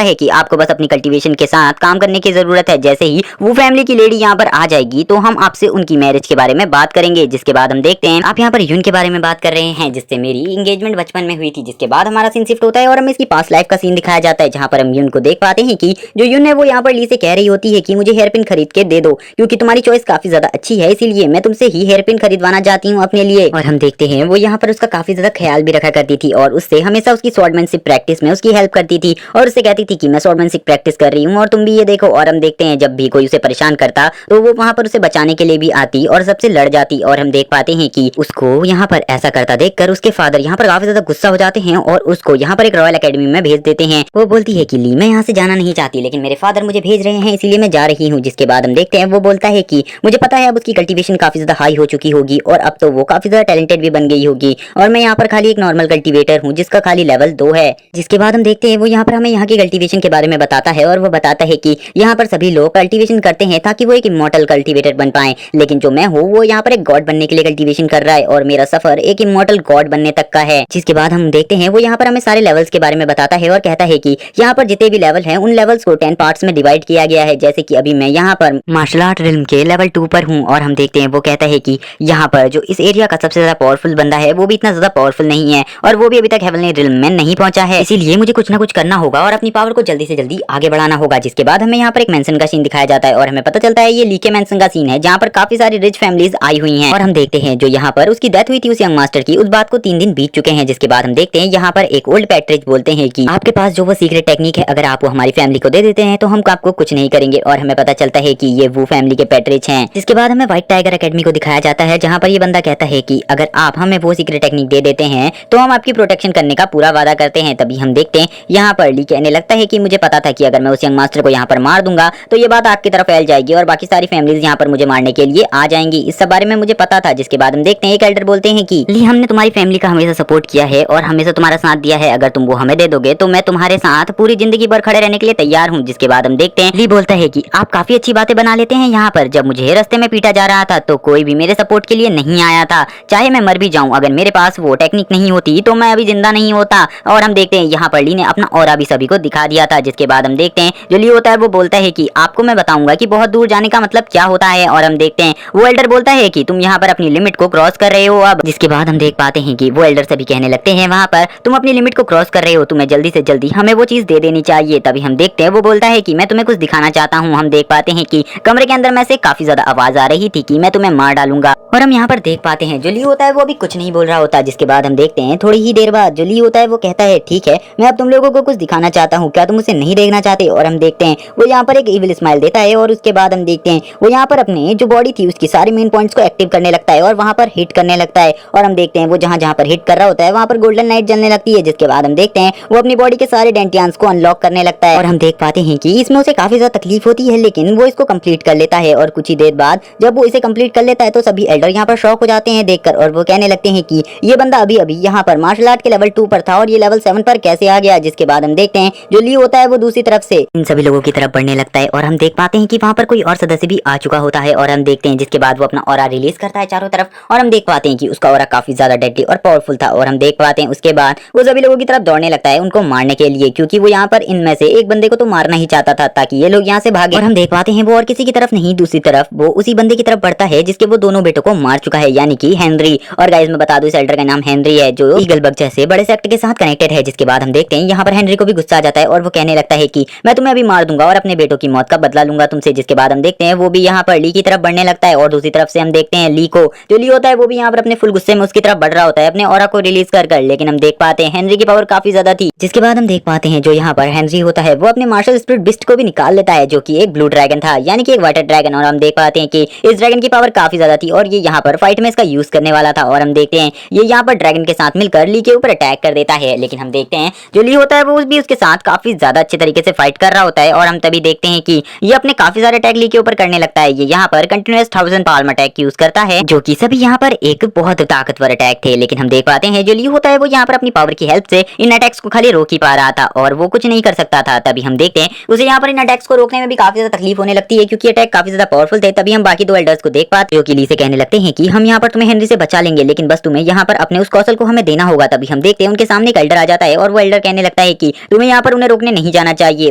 है कि आपको बस अपनी कल्टीवेशन के साथ काम करने की जरूरत है, जैसे ही वो फैमिली की लेडी यहाँ पर आ जाएगी तो हम आपसे उनकी मैरिज के बारे में बात करेंगे। जिसके बाद हम देखते हैं आप यहाँ पर यून के बारे में बात कर रहे हैं, जिससे मेरी एंगेजमेंट बचपन में हुई थी। जिसके बाद हमारा सीन शिफ्ट होता है और हमें इसकी पास्ट लाइफ का सीन दिखाया जाता है, जहाँ पर हम यून को देख पाते हैं कि जो यून है वो यहाँ पर ली से कह रही होती है कि मुझे हेयर पिन खरीद के दे दो, क्योंकि तुम्हारी चॉइस काफी ज्यादा अच्छी है, इसीलिए मैं तुमसे ही हेयर पिन खरीदवाना चाहती हूँ अपने लिए। और हम देखते हैं वो यहाँ पर उसका काफी ज्यादा ख्याल भी रखा करती थी और उससे हमेशा उसकी स्वॉर्डमैनशिप प्रैक्टिस में उसकी हेल्प करती थी और उससे कहती थी कि मैं स्वॉर्डमैनशिप प्रैक्टिस कर रही हूँ और तुम भी ये देखो। और हम देखते हैं जब भी कोई उसे परेशान करता तो वो वहाँ पर उसे बचाने के लिए भी आती और सबसे लड़ जाती। और हम देख पाते हैं कि उसको यहाँ पर ऐसा करता देखकर उसके फादर यहाँ पर काफी ज्यादा गुस्सा हो जाते हैं और उसको यहाँ पर एक रॉयल एकेडमी में भेज देते हैं। वो बोलती है कि ली मैं यहाँ से जाना नहीं चाहती, लेकिन मेरे फादर मुझे भेज रहे हैं इसीलिए मैं जा रही हूँ। जिसके बाद हम देखते हैं वो बोलता है कि मुझे पता है अब उसकी कल्टीवेशन काफी ज्यादा हाई हो चुकी होगी और अब तो वो काफी ज्यादा टैलेंटेड भी बन गई होगी और मैं यहाँ पर खाली एक नॉर्मल कल्टीवेटर हूँ जिसका खाली लेवल 2 है। जिसके बाद हम देखते हैं वो यहाँ पर हमें यहाँ की कल्टीवेशन के बारे में बताता है और वो बताता है कि यहाँ पर सभी लोग कल्टीवेशन करते हैं ताकि वो एक इमॉर्टल कल्टीवेटर बन पाए, लेकिन जो मैं हूँ वो यहाँ पर एक गॉड बनने के लिए कल्टीवेशन कर रहा है और मेरा सफर एक इमॉर्टल गॉड बनने तक का है। जिसके बाद हम देखते हैं वो यहाँ पर हमें सारे लेवल्स के बारे में बताता है और कहता है कि यहाँ पर जितने भी लेवल हैं उन लेवल्स को 10 पार्ट्स में डिवाइड किया गया है, जैसे कि अभी मैं यहाँ पर मार्शल आर्ट रिल्म के लेवल 2 पर हूँ। और हम देखते हैं वो कहता है कि यहाँ पर जो इस एरिया का सबसे ज्यादा पावरफुल बंदा है वो भी इतना ज्यादा पावरफुल नहीं है और वो भी अभी तक हेवनली रिल्म में नहीं पहुंचा है, इसीलिए मुझे कुछ ना कुछ करना होगा और अपनी पावर को जल्दी से जल्दी आगे बढ़ाना होगा। जिसके बाद हमें यहाँ पर एक मेंशन का सीन दिखाया जाता है और हमें पता चलता है ये ली के मेंशन का सीन है, जहाँ पर काफी सारी रिच फैमिलीज आई हुई हैं। और हम देखते हैं जो यहाँ पर उसकी डेथ हुई थी उस यंग मास्टर की, उस बात को 3 दिन बीत चुके हैं। जिसके बाद हम देखते हैं यहाँ पर एक ओल्ड पैट्रिज बोलते हैं कि आपके पास जो वो सीक्रेट टेक्निक है अगर आप वो हमारी फैमिली को दे देते हैं तो हम आपको कुछ नहीं करेंगे। और हमें पता चलता है कि ये वो फैमिली के पैट्रिज हैं। जिसके बाद हमें व्हाइट टाइगर एकेडमी को दिखाया जाता है, जहाँ पर ये बंदा कहता है कि अगर आप हमें वो सीक्रेट टेक्निक दे देते हैं तो हम आपकी प्रोटेक्शन करने का पूरा वादा करते हैं। तभी हम देखते हैं यहाँ पर ली कहने लगता है कि मुझे पता था कि अगर मैं उस यंग मास्टर को यहाँ पर मार दूंगा तो ये बात आपकी तरफ फैल जाएगी और बाकी सारी फैमिलीज यहाँ पर मुझे मारने के लिए आ जाएंगी, इस सब बारे में मुझे पता था। जिसके बाद हम देखते हैं एक एल्डर बोलते हैं कि ली हमने तुम्हारी फैमिली का हमेशा सपोर्ट किया है और हमेशा तुम्हारा साथ दिया है, अगर तुम वो हमें दे दोगे तो मैं तुम्हारे साथ पूरी जिंदगी भर खड़े रहने के लिए तैयार हूँ। जिसके बाद हम देखते हैं ली बोलता है कि आप काफी अच्छी बातें बना लेते हैं, यहाँ पर जब मुझे रास्ते में पीटा जा रहा था तो कोई भी मेरे सपोर्ट के लिए नहीं आया था, चाहे मैं मर भी जाऊं, अगर मेरे पास वो टेक्निक नहीं होती तो मैं अभी जिंदा नहीं होता। और हम देखते हैं यहाँ पर ली ने अपना ऑरा भी सभी को दिखा दिया था। जिसके बाद हम देखते हैं जो ली होता है वो बोलता है कि आपको मैं बताऊंगा कि बहुत दूर जाने का मतलब क्या होता है। और हम देखते हैं वो एल्डर बोलता है कि तुम यहाँ पर अपनी लिमिट को क्रॉस कर रहे हो अब। जिसके बाद हम देख पाते हैं कि वो एल्डर सभी कहने लगते हैं वहाँ पर तुम अपनी लिमिट को क्रॉस कर रहे हो, तुम्हें जल्दी से जल्दी हमें वो चीज दे देनी चाहिए। तभी हम देखते हैं वो बोलता है कि मैं तुम्हें कुछ दिखाना चाहता हूँ। हम देख पाते हैं कि कमरे के अंदर में से काफी ज्यादा आवाज आ रही थी कि मैं तुम्हें मार डालूंगा। और हम यहाँ पर देख पाते हैं जो ली होता है वो अभी कुछ नहीं बोल रहा होता। जिसके बाद हम देखते हैं थोड़ी ही देर बाद जो ली होता है वो कहता है ठीक है मैं अब तुम लोगों को कुछ दिखाना चाहता हूँ, क्या तुम उसे नहीं देखना चाहते। और हम देखते हैं वो यहाँ पर एक इविल स्माइल देता है और उसके बाद हम देखते हैं वो यहाँ पर अपने जो बॉडी थी उसकी सारी मेन पॉइंट्स को एक्टिव करने लगता है और वहाँ पर हिट करने लगता है। और हम देखते हैं वो जहाँ जहाँ पर हिट कर रहा होता है वहाँ पर गोल्डन लाइट जलने लगती है। जिसके बाद हम देखते हैं वो अपनी बॉडी के सारे डेंटियंस को अनलॉक करने लगता है और हम देख पाते हैं कि इसमें उसे काफी ज्यादा तकलीफ होती है, लेकिन वो इसको कंप्लीट कर लेता है। और कुछ ही देर बाद जब वो इसे कंप्लीट कर लेता है तो सभी एल्डर यहाँ पर शॉक हो जाते हैं देखकर और वो कहने लगते हैं कि ये बंदा अभी अभी यहाँ पर मार्शल आर्ट के लेवल 2 पर था और ये लेवल 7 पर कैसे आ गया। जिसके बाद हम देखते हैं जो ली होता है वो दूसरी तरफ से इन सभी लोगों की तरफ बढ़ने लगता है और हम देख पाते हैं कि वहाँ पर कोई और सदस्य भी आ चुका होता है। और हम देखते हैं जिसके बाद वो अपना ऑरा रिलीज करता है चारों तरफ और हम देख पाते हैं कि उसका ऑरा काफी ज्यादा डेडली और पावरफुल था। और हम देख पाते हैं उसके बाद वो सभी लोगों की तरफ दौड़ने लगता है उनको मारने के लिए, क्योंकि वो यहाँ पर इनमें से एक बंदे को तो मारना ही चाहता था ताकि ये लोग यहाँ से भागे। और हम देख पाते हैं वो और किसी की तरफ नहीं दूसरी तरफ वो उसी बंदे की तरफ बढ़ता है जिसके वो दोनों बेटों को मार चुका है, यानी कि हेनरी। और गाइस मैं बता दूं इस एल्डर का नाम हेनरी है जो ईगल बग जैसे बड़े सेक्ट के साथ कनेक्टेड है। जिसके बाद हम देखते हैं यहाँ पर हेनरी को भी गुस्सा आ जाता है और वो कहने लगता है कि मैं तुम्हें अभी मार दूंगा और अपने बेटों की मौत का बदला लूंगा तुमसे। जिसके बाद हम देखते हैं वो भी यहाँ पर ली की तरफ बढ़ने लगता है और दूसरी तरफ से हम देखते हैं ली को, जो ली होता है वो भी यहाँ पर अपने फुल गुस्से में उसकी तरफ बढ़ रहा होता है अपने ऑरा को रिलीज कर। लेकिन हम देख पाते हैं हेनरी की पावर काफी ज्यादा थी। जिसके बाद हम देख पाते हैं जो यहाँ पर हेनरी होता है वो अपने मार्शल स्पिरिट बिस्ट को भी निकाल लेता है जो कि एक ब्लू ड्रैगन था, यानी कि एक वाटर ड्रैगन। और हम देख पाते हैं कि इस ड्रैगन की पावर काफी ज्यादा थी और ये यहाँ पर फाइट में इसका यूज करने वाला था। और हम देखते हैं ये यहाँ पर ड्रैगन के साथ मिलकर ली के ऊपर अटैक कर देता है। लेकिन हम देखते हैं जो ली होता है वो भी उसके साथ काफी ज्यादा अच्छे तरीके से फाइट कर रहा होता है और हम तभी देखते हैं कि ये अपने काफी सारे अटैक ली के ऊपर करने लगता है। ये यहाँ पर कंटिन्यूअस 1000 पाल्म अटैक यूज करता है जो कि सभी यहाँ पर एक बहुत ताकतवर अटैक थे। लेकिन हम देख पाते हैं जो ली होता है वो यहाँ पर अपनी पावर की हेल्प से इन अटैक्स को खाली रोक ही पा रहा था और वो कुछ नहीं कर सकता था। तभी हम देखते हैं उसे यहाँ पर इन अटैक्स को रोकने में भी काफी ज्यादा तकलीफ होने लगती है क्योंकि अटैक काफी ज्यादा पावरफुल थे। तभी हम बाकी दो एल्डर्स को देख पाते हैं कि ली से कहने लगते हैं कि हम यहाँ पर तुम्हें हेनरी से बचा लेंगे, लेकिन बस तुम्हें यहाँ पर अपने उस कौशल को हमें देना होगा। तभी हम देखते हैं उनके सामने एक एल्डर आ जाता है और वो एल्डर कहने लगता है कि तुम्हें यहाँ पर उन्हें रोकने नहीं जाना चाहिए,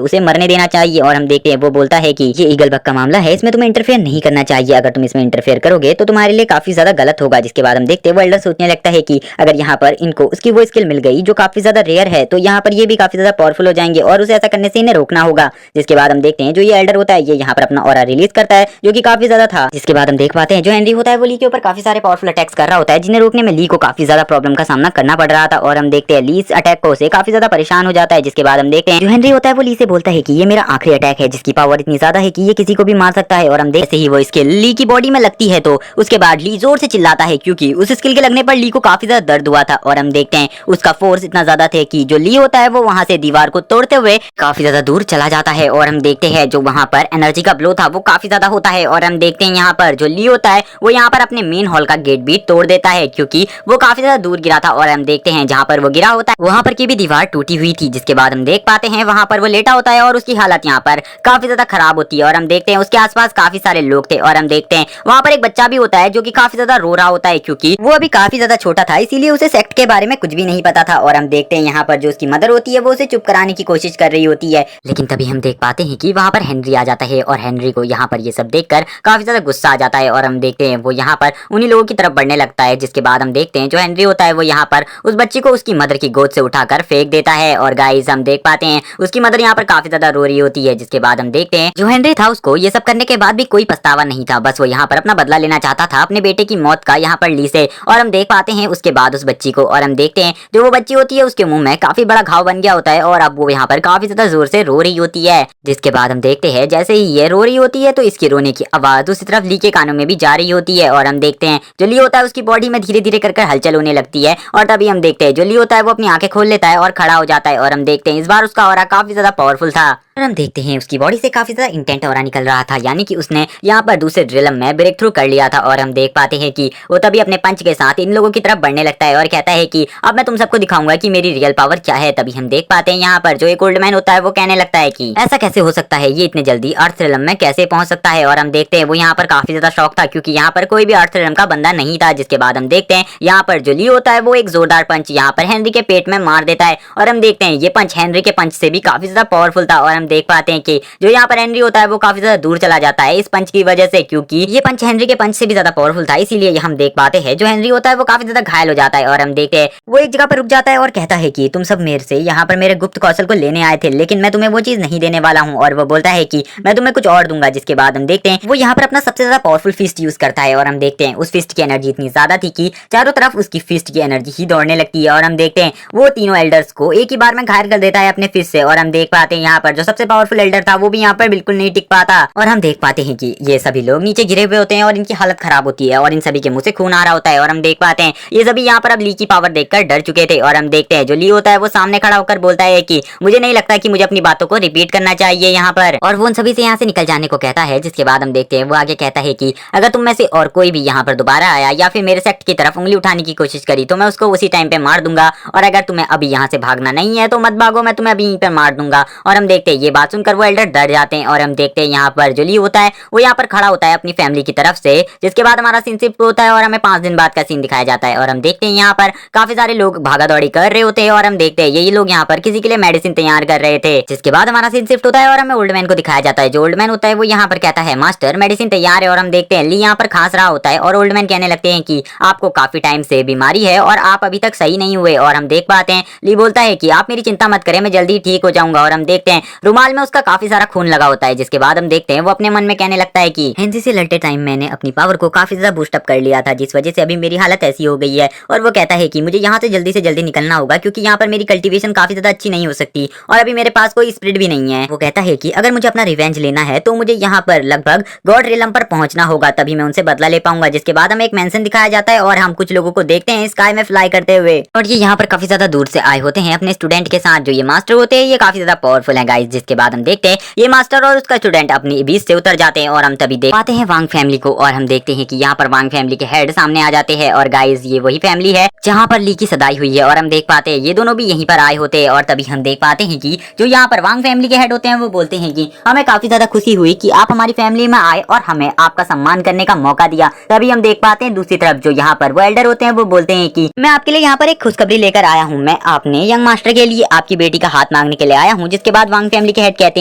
उसे मरने देना चाहिए। और हम देखते हैं वो बोलता है कि ये ईगल बग का मामला है, इसमें तुम्हें इंटरफेयर नहीं करना चाहिए, अगर तुम इसमें इंटरफेयर करोगे तो तुम्हारे लिए काफी ज्यादा गलत होगा। जिसके बाद हम देखते हैं वो एल्डर सोचने लगता है कि अगर यहाँ पर इनको उसकी वो स्किल मिल गई जो काफी ज्यादा रेयर है, तो यहाँ पर ये भी काफी ज्यादा पावरफुल हो जाएंगे और उसे ऐसा करने से इन्हें रोकना होगा। जिसके बाद हम देखते हैं जो ये एल्डर होता है ये यहाँ पर अपना ऑरा रिलीज करता है जो कि काफी ज्यादा था। जिसके बाद हम देख पाते हैं जो हेनरी होता है वो ली के ऊपर काफी सारे पावरफुल अटैक्स कर रहा होता है, जिन्हें रोकने में ली को काफी ज्यादा प्रॉब्लम का सामना करना पड़ रहा था। और हम देखते हैं ली इस अटैक को से काफी ज्यादा परेशान हो जाता है। जिसके बाद हम देखते हैं जो हेनरी होता है वो ली से बोलता है कि ये मेरा आखिरी अटैक है, जिसकी पावर इतनी ज्यादा है कि ये किसी को भी मार सकता है। और हम देखते ही वो स्किल ली की बॉडी में लगती है तो उसके बाद ली जोर से चिल्लाता है, क्योंकि उस स्किल के लगने पर ली को काफी ज्यादा दर्द हुआ था। और हम देखते हैं उसका फोर्स इतना ज्यादा था कि जो ली होता है वो वहां से दीवार को तोड़ते हुए काफी ज्यादा दूर चला जाता है। और हम देखते हैं जो वहां पर एनर्जी का ब्लो था वो काफी ज्यादा होता है। और हम देखते हैं यहाँ पर जो ली होता है वो यहाँ पर अपने मेन हॉल का गेट भी तोड़ देता है, क्योंकि वो काफी ज्यादा दूर गिरा था। और हम देखते हैं जहाँ पर वो गिरा होता है वहां पर की भी दीवार टूटी हुई थी। जिसके बाद हम देख पाते हैं वहां पर वो लेटा होता है और उसकी हालत यहाँ पर काफी ज्यादा खराब होती है। और हम देखते हैं उसके आसपास काफी सारे लोग थे। और हम देखते हैं वहां पर एक बच्चा भी होता है जो कि काफी ज्यादा रो रहा होता है, क्योंकि वो अभी काफी ज्यादा छोटा था, इसीलिए उसे सेक्ट के बारे में कुछ भी नहीं पता था। और हम देखते हैं यहाँ पर जो उसकी मदर होती है वो उसे चुप कराने की कोशिश कर रही होती है, लेकिन तभी हम देख पाते हैं कि वहां पर हेनरी आ जाता है। और हेनरी को यहाँ पर ये सब देखकर काफी ज्यादा गुस्सा आ जाता है। और हम देखते हैं वो यहाँ पर उन्हीं लोगों की तरफ बढ़ने लगता है। जिसके बाद हम देखते हैं जो हेनरी होता है वो यहाँ पर उस बच्ची को उसकी मदर की गोद से उठाकर फेंक देता है। और गाइस हम देख पाते हैं उसकी मदर यहाँ पर काफी ज्यादा रो रही होती है। जिसके बाद हम देखते हैं जो हेनरी था उसको ये सब करने के बाद भी कोई पछतावा नहीं था, बस वो यहाँ पर अपना बदला लेना चाहता था अपने बेटे की मौत का यहाँ पर ली से। और हम देख पाते हैं उसके बाद उस बच्ची को, और हम देखते हैं जो वो बच्ची होती है उसके मुंह में काफी बड़ा घाव बन गया होता है और अब वो यहाँ पर काफी ज्यादा जोर से रो रही होती है। जिसके बाद हम देखते हैं जैसे ही ये रो रही होती है तो इसकी रोने की आवाज दूसरी तरफ ली के कानों में भी जा रही होती है। और हम देखते हैं जो ली होता है उसकी बॉडी में धीरे धीरे कर हलचल होने लगती है। और तभी हम देखते हैं जो ली होता है वो अपनी आंखें खोल लेता है और खड़ा हो जाता है। और हम देखते हैं इस बार उसका ऑरा काफी ज्यादा पावरफुल था। और हम देखते हैं उसकी बॉडी से काफी ज्यादा इंटेंट ऑरा निकल रहा था, यानी कि उसने यहाँ पर दूसरे ड्रिलम में ब्रेक थ्रू कर लिया था। और हम देख पाते हैं कि वो तभी अपने पंच के साथ इन लोगों की तरफ बढ़ने लगता है और कहता है कि अब मैं तुम सबको दिखाऊंगा कि मेरी रियल पावर क्या है। तभी हम देख पाते हैं यहाँ पर जो एक ओल्ड मैन होता है वो कहने लगता है कि ऐसा कैसे हो सकता है, ये इतने जल्दी अर्थ रिलम में कैसे पहुंच सकता है। और हम देखते हैं वो यहाँ पर काफी ज्यादा शौक था, क्योंकि यहाँ पर कोई भी अर्थ रिलम का बंदा नहीं था। जिसके बाद हम देखते हैं यहाँ पर जो ली होता है वो एक जोरदार पंच यहाँ पर हेनरी के पेट में मार देता है। और हम देखते हैं ये पंच हेनरी के पंच से भी काफी ज्यादा पावरफुल था। और हम देख पाते हैं कि जो यहाँ पर हेनरी होता है वो काफी ज्यादा दूर चला जाता है इस पंच की वजह से, क्योंकि ये पंच हेनरी के पंच से भी ज्यादा पावरफुल था। इसीलिए हम देख पाते हैं जो हेनरी होता है वो काफी ज्यादा घायल हो जाता है। और हम देखते हैं वो एक जगह पर रुक जाता है और कहता है कि तुम सब मेरे से यहाँ पर मेरे गुप्त कौशल को लेने आए थे, लेकिन मैं तुम्हें वो चीज नहीं देने वाला हूँ। और वो बोलता है कि मैं तुम्हें कुछ और दूंगा। जिसके बाद हम देखते हैं वो यहाँ पर अपना सबसे ज्यादा पावरफुल फिस्ट यूज करता है। और हम देखते हैं उस फिस्ट की एनर्जी इतनी ज्यादा थी कि चारों तरफ उसकी फिस्ट की एनर्जी ही दौड़ने लगती है। और हम देखते हैं वो तीनों एल्डर्स को एक ही बार में घायल कर देता है अपने फिस्ट से। और हम देख पाते हैं यहाँ पर जो सबसे पावरफुल एल्डर था वो भी यहाँ पर बिल्कुल नहीं टिक पाता। और हम देख पाते हैं कि ये सभी लोग नीचे गिरे हुए होते हैं और इनकी हालत खराब होती है और इन सभी के मुंह से खून आ रहा होता है। और हम देख पाते हैं ये सभी यहाँ पर अब ली की पावर देखकर डर चुके थे। और हम देखते हैं जो ली होता है वो सामने खड़ा होकर बोलता है कि मुझे नहीं लगता कि मुझे अपनी बातों को रिपीट करना चाहिए यहाँ पर, और वो उन सभी से यहाँ से निकल जाने को कहता है। जिसके बाद हम देखते हैं वो आगे कहता है कि अगर तुम में से और कोई भी यहाँ पर दोबारा आया या फिर मेरे सेक्ट की तरफ उंगली उठाने की कोशिश करी तो मैं उसको उसी टाइम पे मार दूंगा, और अगर तुम्हें अभी यहाँ से भागना नहीं है तो मत भागो, मैं तुम्हें अभी यहीं पर मार दूंगा। और हम देखते हैं ये बात सुनकर वो एल्डर डर जाते हैं। और हम देखते हैं यहाँ पर जो ली होता है वो यहाँ पर खड़ा होता है अपनी फैमिली की तरफ से। जिसके बाद हमारा सीन शिफ्ट होता है और हमें 5 दिन बाद का सीन दिखाया जाता है। और हम देखते हैं यहाँ पर काफी सारे लोग भागा दौड़ी कर रहे होते हैं। और हम देखते हैं यही लोग यहाँ पर किसी के लिए मेडिसिन तैयार कर रहे थे। जिसके बाद हमारा सीन शिफ्ट होता है और हमें ओल्ड मैन को दिखाया जाता है। जो ओल्ड मैन होता है वो यहाँ पर कहता है मास्टर मेडिसिन तैयार है। और हम देखते हैं ली यहाँ पर खांस रहा होता है और ओल्ड मैन कहने लगते हैं कि आपको काफी टाइम से बीमारी है और आप अभी तक सही नहीं हुए। और हम देख पाते हैं ली बोलता है कि आप मेरी चिंता मत करें, मैं जल्दी ठीक हो जाऊंगा। और हम देखते हैं रुमाल में उसका काफी सारा खून लगा होता है। जिसके बाद हम देखते हैं वो अपने मन में कहने लगता है कि हेनरी से लड़ते टाइम मैंने अपनी पावर को काफी ज्यादा बूस्ट अप कर लिया था, जिस वजह से अभी मेरी हालत ऐसी हो गई है। और वो कहता है कि मुझे यहाँ से जल्दी निकलना होगा, क्योंकि यहाँ पर मेरी कल्टीवेशन काफी ज्यादा अच्छी नहीं हो सकती और अभी मेरे पास कोई स्पिरिट भी नहीं है। वो कहता है कि अगर मुझे अपना रिवेंज लेना है तो मुझे यहाँ पर लगभग गॉड रिलम पर पहुंचना होगा, तभी मैं उनसे बदला ले पाऊंगा। जिसके बाद हमें एक मेंशन दिखाया जाता है और हम कुछ लोगों को देखते हैं स्काई में फ्लाई करते हुए, और ये यहाँ पर काफी ज्यादा दूर से आए होते हैं अपने स्टूडेंट के साथ। जो ये मास्टर होते हैं ये काफी ज्यादा पावरफुल है गाइस, जिसके बाद हम देखते हैं ये मास्टर और उसका स्टूडेंट अपनी बीच से उतर जाते हैं और हम तभी देख पाते हैं वांग फैमिली को और हम देखते हैं कि यहाँ पर वांग फैमिली के हेड सामने आ जाते हैं। और गाइस ये वही फैमिली है जहाँ पर ली की सदाई हुई है और हम देख पाते हैं ये दोनों भी यहीं पर आए होते हैं। और तभी हम देख पाते हैं कि जो यहाँ पर वांग फैमिली के हेड होते हैं वो बोलते हैं कि हमें काफी ज्यादा खुशी हुई कि आप हमारी फैमिली में आए और हमें आपका सम्मान करने का मौका दिया। तभी हम देख पाते हैं दूसरी तरफ जो यहाँ पर वो एल्डर होते हैं वो बोलते हैं कि मैं आपके लिए यहाँ पर एक खुशखबरी लेकर आया हूँ, मैं आपने यंग मास्टर के लिए आपकी बेटी का हाथ मांगने के लिए आया हूँ। जिसके बाद वांग फैमिली के हेड कहते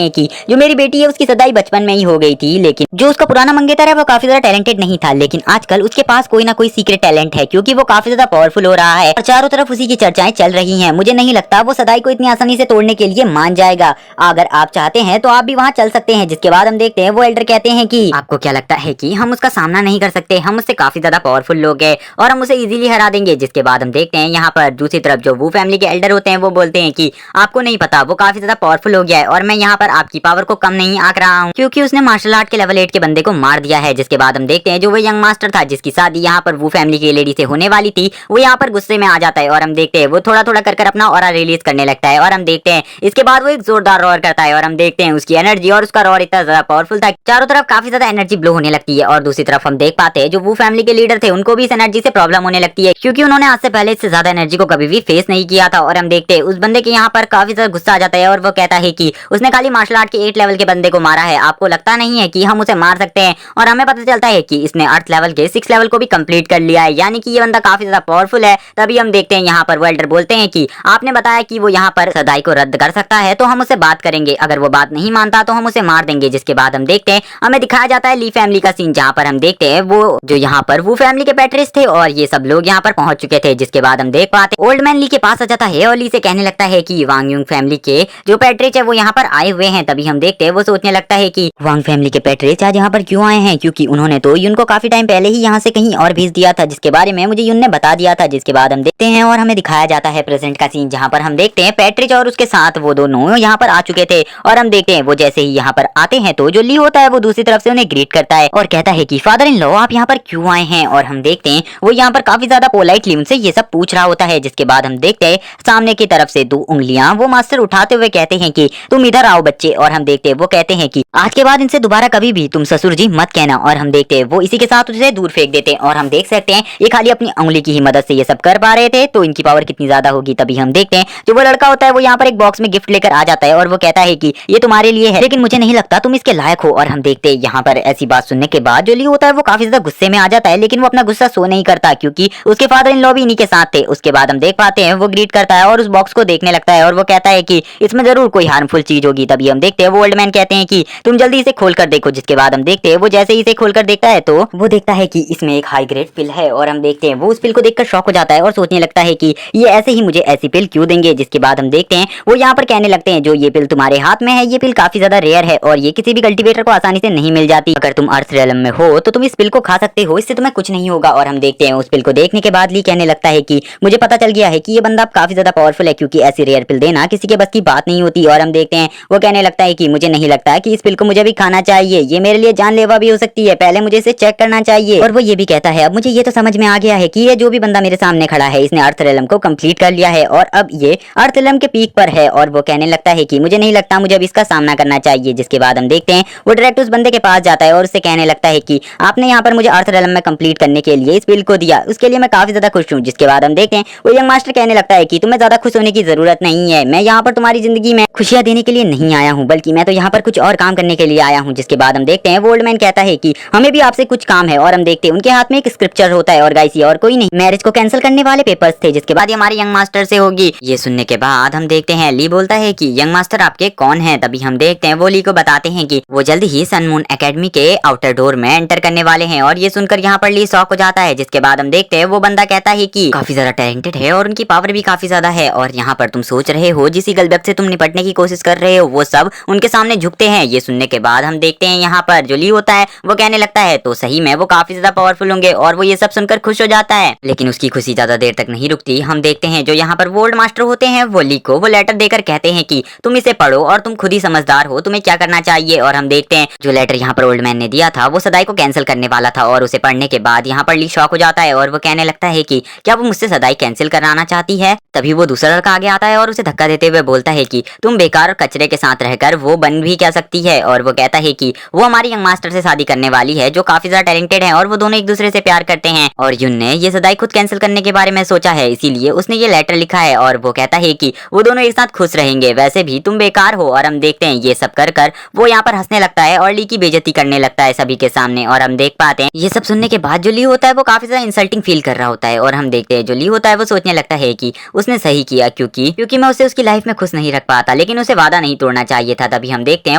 हैं कि जो मेरी बेटी है उसकी सदाई बचपन में ही हो गई थी, लेकिन जो उसका पुराना मंगेतर है वो काफी ज्यादा टैलेंटेड नहीं था, लेकिन आजकल उसके पास कोई ना कोई सीक्रेट टैलेंट है क्योंकि वो काफी ज्यादा पावरफुल हो रहा है और चारों तरफ उसी की चर्चाएं चल रही हैं। मुझे नहीं लगता वो सदाई को इतनी आसानी से तोड़ने के लिए मान जाएगा। अगर आप चाहते हैं तो आप भी वहाँ चल सकते हैं। जिसके बाद हम देखते हैं वो एल्डर कहते हैं कि आपको क्या लगता है कि हम उसका सामना नहीं कर सकते? हम उससे काफी ज्यादा पावरफुल लोग हैं और हम उसे इजीली हरा देंगे। जिसके बाद हम देखते हैं यहाँ पर दूसरी तरफ जो वो फैमिली के एल्डर होते हैं वो बोलते हैं कि आपको नहीं पता वो काफी ज्यादा पावरफुल हो गया है और मैं यहाँ पर आपकी पावर को कम नहीं आंक रहा हूँ क्योंकि उसने मार्शल आर्ट के लेवल 8 के बंदे को मार दिया है। जिसके बाद हम देखते हैं जो वो यंग मास्टर था जिसकी शादी यहाँ पर वो फैमिली की लेडी से होने वाली थी वो यहाँ पर गुस्से में आ जाता है और हम देखते हैं वो थोड़ा थोड़ा कर अपना ऑरा रिलीज करने लगता है। और हम देखते हैं इसके बाद वो एक जोरदार रॉर करता है और हम देखते हैं उसकी एनर्जी और उसका रॉर इतना ज्यादा पावरफुल था, चारों तरफ काफी ज्यादा एनर्जी ब्लो होने लगती है। और दूसरी तरफ हम देख पाते हैं जो वो फैमिली के लीडर थे उनको भी इस एनर्जी से प्रॉब्लम होने लगती है क्योंकि उन्होंने आज से पहले इससे ज्यादा एनर्जी को कभी भी फेस नहीं किया था। और हम देखते हैं उस बंदे के यहाँ पर काफी ज्यादा गुस्सा आ जाता है और वो कहता है कि उसने खाली मार्शल आर्ट के 8 लेवल के बंदे को मारा है, आपको लगता नहीं है कि हम उसे मार सकते हैं? और हमें पता चलता है कि इसने अर्थ लेवल के 6 लेवल को भी कंप्लीट कर लिया है, यानी कि ये बंदा काफी ज्यादा पावरफुल है। तभी हम देखते हैं यहाँ पर वो एल्डर बोलते हैं कि आपने बताया कि वो यहाँ पर सदाई को रद्द कर सकता है तो हम उसे बात करेंगे, अगर वो बात नहीं मानता तो हम उसे मार देंगे। जिसके बाद हम देखते हैं हमें दिखाया जाता है ली फैमिली का सीन जहाँ पर हम देखते हैं वो जो यहाँ पर वो फैमिली के पैट्रिस थे और ये सब लोग यहाँ पर पहुंच चुके थे। जिसके बाद हम देख पाते ओल्ड मैन ली के पास आ जाता है और ली से कहने लगता है कि वांग यूंग फैमिली के जो पैट्रिच है वो यहाँ पर आए हुए हैं। तभी हम देखते हैं वो सोचने लगता है कि वांग फैमिली के पैट्रिच आज यहाँ पर क्यों आए हैं, क्योंकि उन्होंने तो युन को काफी टाइम पहले ही यहाँ से कहीं और भेज दिया था जिसके बारे में मुझे युन ने बता दिया था। जिसके बाद हम देखते हैं और हमें दिखाया जाता है प्रेजेंट का सीन जहाँ पर हम देखते हैं पैट्रिच और उसके साथ वो दोनों यहाँ पर आ चुके थे। और हम देखते हैं वो जैसे ही यहाँ पर आते हैं तो जो ली होता है वो दूसरी तरफ से उन्हें ग्रीट करता है और कहता है कि फादर इन लॉ आप यहाँ पर क्यों आए हैं। और हम देखते हैं वो यहाँ पर काफी ज्यादा पोलाइटली उनसे ये सब पूछ रहा होता है। जिसके बाद हम देखते हैं सामने की तरफ से 2 उंगलियां वो मास्टर उठाते हुए कहते हैं कि तुम इधर आओ बच्चे। और हम देखते हैं वो कहते हैं कि आज के बाद इनसे दोबारा कभी भी तुम ससुर जी मत कहना। और हम देखते हैं वो इसी के साथ उसे दूर फेंक देते हैं और हम देख सकते हैं ये खाली अपनी उंगली की ही मदद से ये सब कर पा रहे थे तो इनकी पावर कितनी ज्यादा होगी। तभी हम देखते हैं जो वो लड़का होता है वो यहाँ पर एक बॉक्स में गिफ्ट लेकर आ जाता है और वो कहता है कि ये तुम्हारे लिए है लेकिन मुझे नहीं लगता तुम इसके लायक हो। और हम देखते हैं यहाँ पर ऐसी बात सुनने के बाद जो ली होता है वो काफी ज्यादा गुस्से में आ जाता है लेकिन वो अपना गुस्सा शो नहीं करता क्योंकि उसके फादर इन लॉ भी इन्हीं के साथ थे। उसके बाद हम देख पाते हैं वो ग्रीट करता है और उस बॉक्स को देखने लगता है और वो कहता है कि इसमें जरूर कोई हार्मफुल चीज होगी। तभी हम देखते हैं वो ओल्ड मैन कहते हैं कि तुम जल्दी इसे खोल कर देखो। जिसके बाद हम देखते हैं वो जैसे ही इसे खोल कर देखता है तो वो देखता है कि इसमें एक हाई ग्रेड पिल है। और हम देखते हैं वो उस पिल को देखकर शॉक हो जाता है और सोचने लगता है कि ये ऐसे ही मुझे ऐसी पिल क्यों देंगे। जिसके बाद हम देखते हैं वो यहाँ पर कहने लगते हैं जो ये पिल तुम्हारे हाथ में है ये पिल काफी ज्यादा रेयर है और ये किसी भी कल्टीवेटर को आसानी से नहीं मिल जाती। अगर तुम अर्थ रियलम में हो तो तुम इस पिल को खा सकते हो, इससे तुम्हें कुछ नहीं होगा। और हम देखते हैं उस पिल को देखने के बाद ली कहने लगता है कि मुझे पता चल गया है कि ये बंदा काफी ज्यादा पावरफुल है क्योंकि ऐसी रेयर पिल देना किसी के बस की बात नहीं होती। और हम देखते हैं वो कहने लगता है कि मुझे नहीं लगता कि इस पिल को मुझे भी खाना चाहिए, ये मेरे लिए जानलेवा भी हो सकती है, पहले मुझे इसे चेक करना चाहिए। और वो ये भी कहता है अब मुझे ये तो समझ में आ गया है कि ये जो भी बंदा मेरे सामने खड़ा है इसने अर्थ रियलम को कंप्लीट कर लिया है और अब ये अर्थ रियलम के पीक पर है। और वो कहने लगता है कि मुझे नहीं लगता मुझे अब इसका सामना करना चाहिए। जिसके बाद हम देखते हैं वो डायरेक्ट उस बंदे के पास जाता है और उससे कहने लगता है कि आपने यहाँ पर मुझे अर्थ रियलम में कंप्लीट करने के लिए इस पिल को दिया, उसके लिए मैं काफी ज्यादा खुश हूँ। जिसके बाद हम देखते हैं वो यंग मास्टर कहने लगता है कि तुम्हें ज्यादा खुश होने की जरूरत नहीं है, मैं यहाँ पर तुम्हारी जिंदगी में खुशियां देने के लिए नहीं आया हूँ बल्कि मैं तो यहाँ पर कुछ और काम करने के लिए आया हूँ। जिसके बाद हम देखते हैं वो ओल्ड मैन कहता है कि हमें भी आपसे कुछ काम है। और हम देखते हैं उनके हाथ में एक स्क्रिप्चर होता है और गाइस ये और कोई नहीं मैरिज को कैंसिल करने वाले पेपर्स थे जिसके बाद ये हमारे यंग मास्टर से होगी। ये सुनने के बाद हम देखते हैं ली बोलता है कि यंग मास्टर आपके कौन है। तभी हम देखते हैं वो ली को बताते हैं कि वो जल्द ही सन मून एकेडमी के आउटर डोर में एंटर करने वाले हैं। और ये सुनकर यहाँ पर ली शॉक हो जाता है। जिसके बाद हम देखते हैं वो बंदा कहता है कि काफी ज्यादा टैलेंटेड है और उनकी पावर भी काफी ज्यादा है और यहाँ पर तुम सोच रहे हो जिस गलबेक से तुम निपटने की कोशिश कर रहे हो वो सब उनके सामने झुकते हैं। ये सुनने के बाद हम देखते हैं यहाँ पर जो ली होता है वो कहने लगता है तो सही में वो काफी ज्यादा पावरफुल होंगे और वो ये सब सुनकर खुश हो जाता है। लेकिन उसकी खुशी ज्यादा देर तक नहीं रुकती। हम देखते हैं जो यहाँ पर वो ओल्ड मास्टर होते हैं वो ली को वो लेटर देकर कहते हैं कि तुम इसे पढ़ो और तुम खुद ही समझदार हो, तुम्हें क्या करना चाहिए। और हम देखते हैं जो लेटर यहाँ पर ओल्ड मैन ने दिया था वो सदाई को कैंसिल करने वाला था और उसे पढ़ने के बाद यहाँ पर ली शॉक हो जाता है और वो कहने लगता है कि क्या वो मुझसे सदाई कैंसिल कराना चाहती है। तभी वो दूसरा लड़का आगे आता है और उसे धक्का देते हुए बोलता है कि तुम बेकार और बछड़े के साथ रहकर वो बन भी क्या सकती है। और वो कहता है कि वो हमारी यंग मास्टर से शादी करने वाली है जो काफी ज्यादा टैलेंटेड है और वो दोनों एक दूसरे से प्यार करते हैं। और युन ने ये सदाई खुद कैंसिल करने के बारे में सोचा है, इसीलिए उसने ये लेटर लिखा है और वो कहता है कि वो दोनों एक साथ खुश रहेंगे, वैसे भी तुम बेकार हो। और हम देखते हैं ये सब कर कर वो यहाँ पर हंसने लगता है और ली की बेइज्जती करने लगता है सभी के सामने। और हम देख पाते हैं ये सब सुनने के बाद जो ली होता है वो काफी ज्यादा इंसल्टिंग फील कर रहा होता है। और हम देखते हैं जो ली होता है वो सोचने लगता है कि उसने सही किया, क्योंकि मैं उसे उसकी लाइफ में खुश नहीं रख पाता, लेकिन उसे वादा नहीं तोड़ना चाहिए था। तभी हम देखते हैं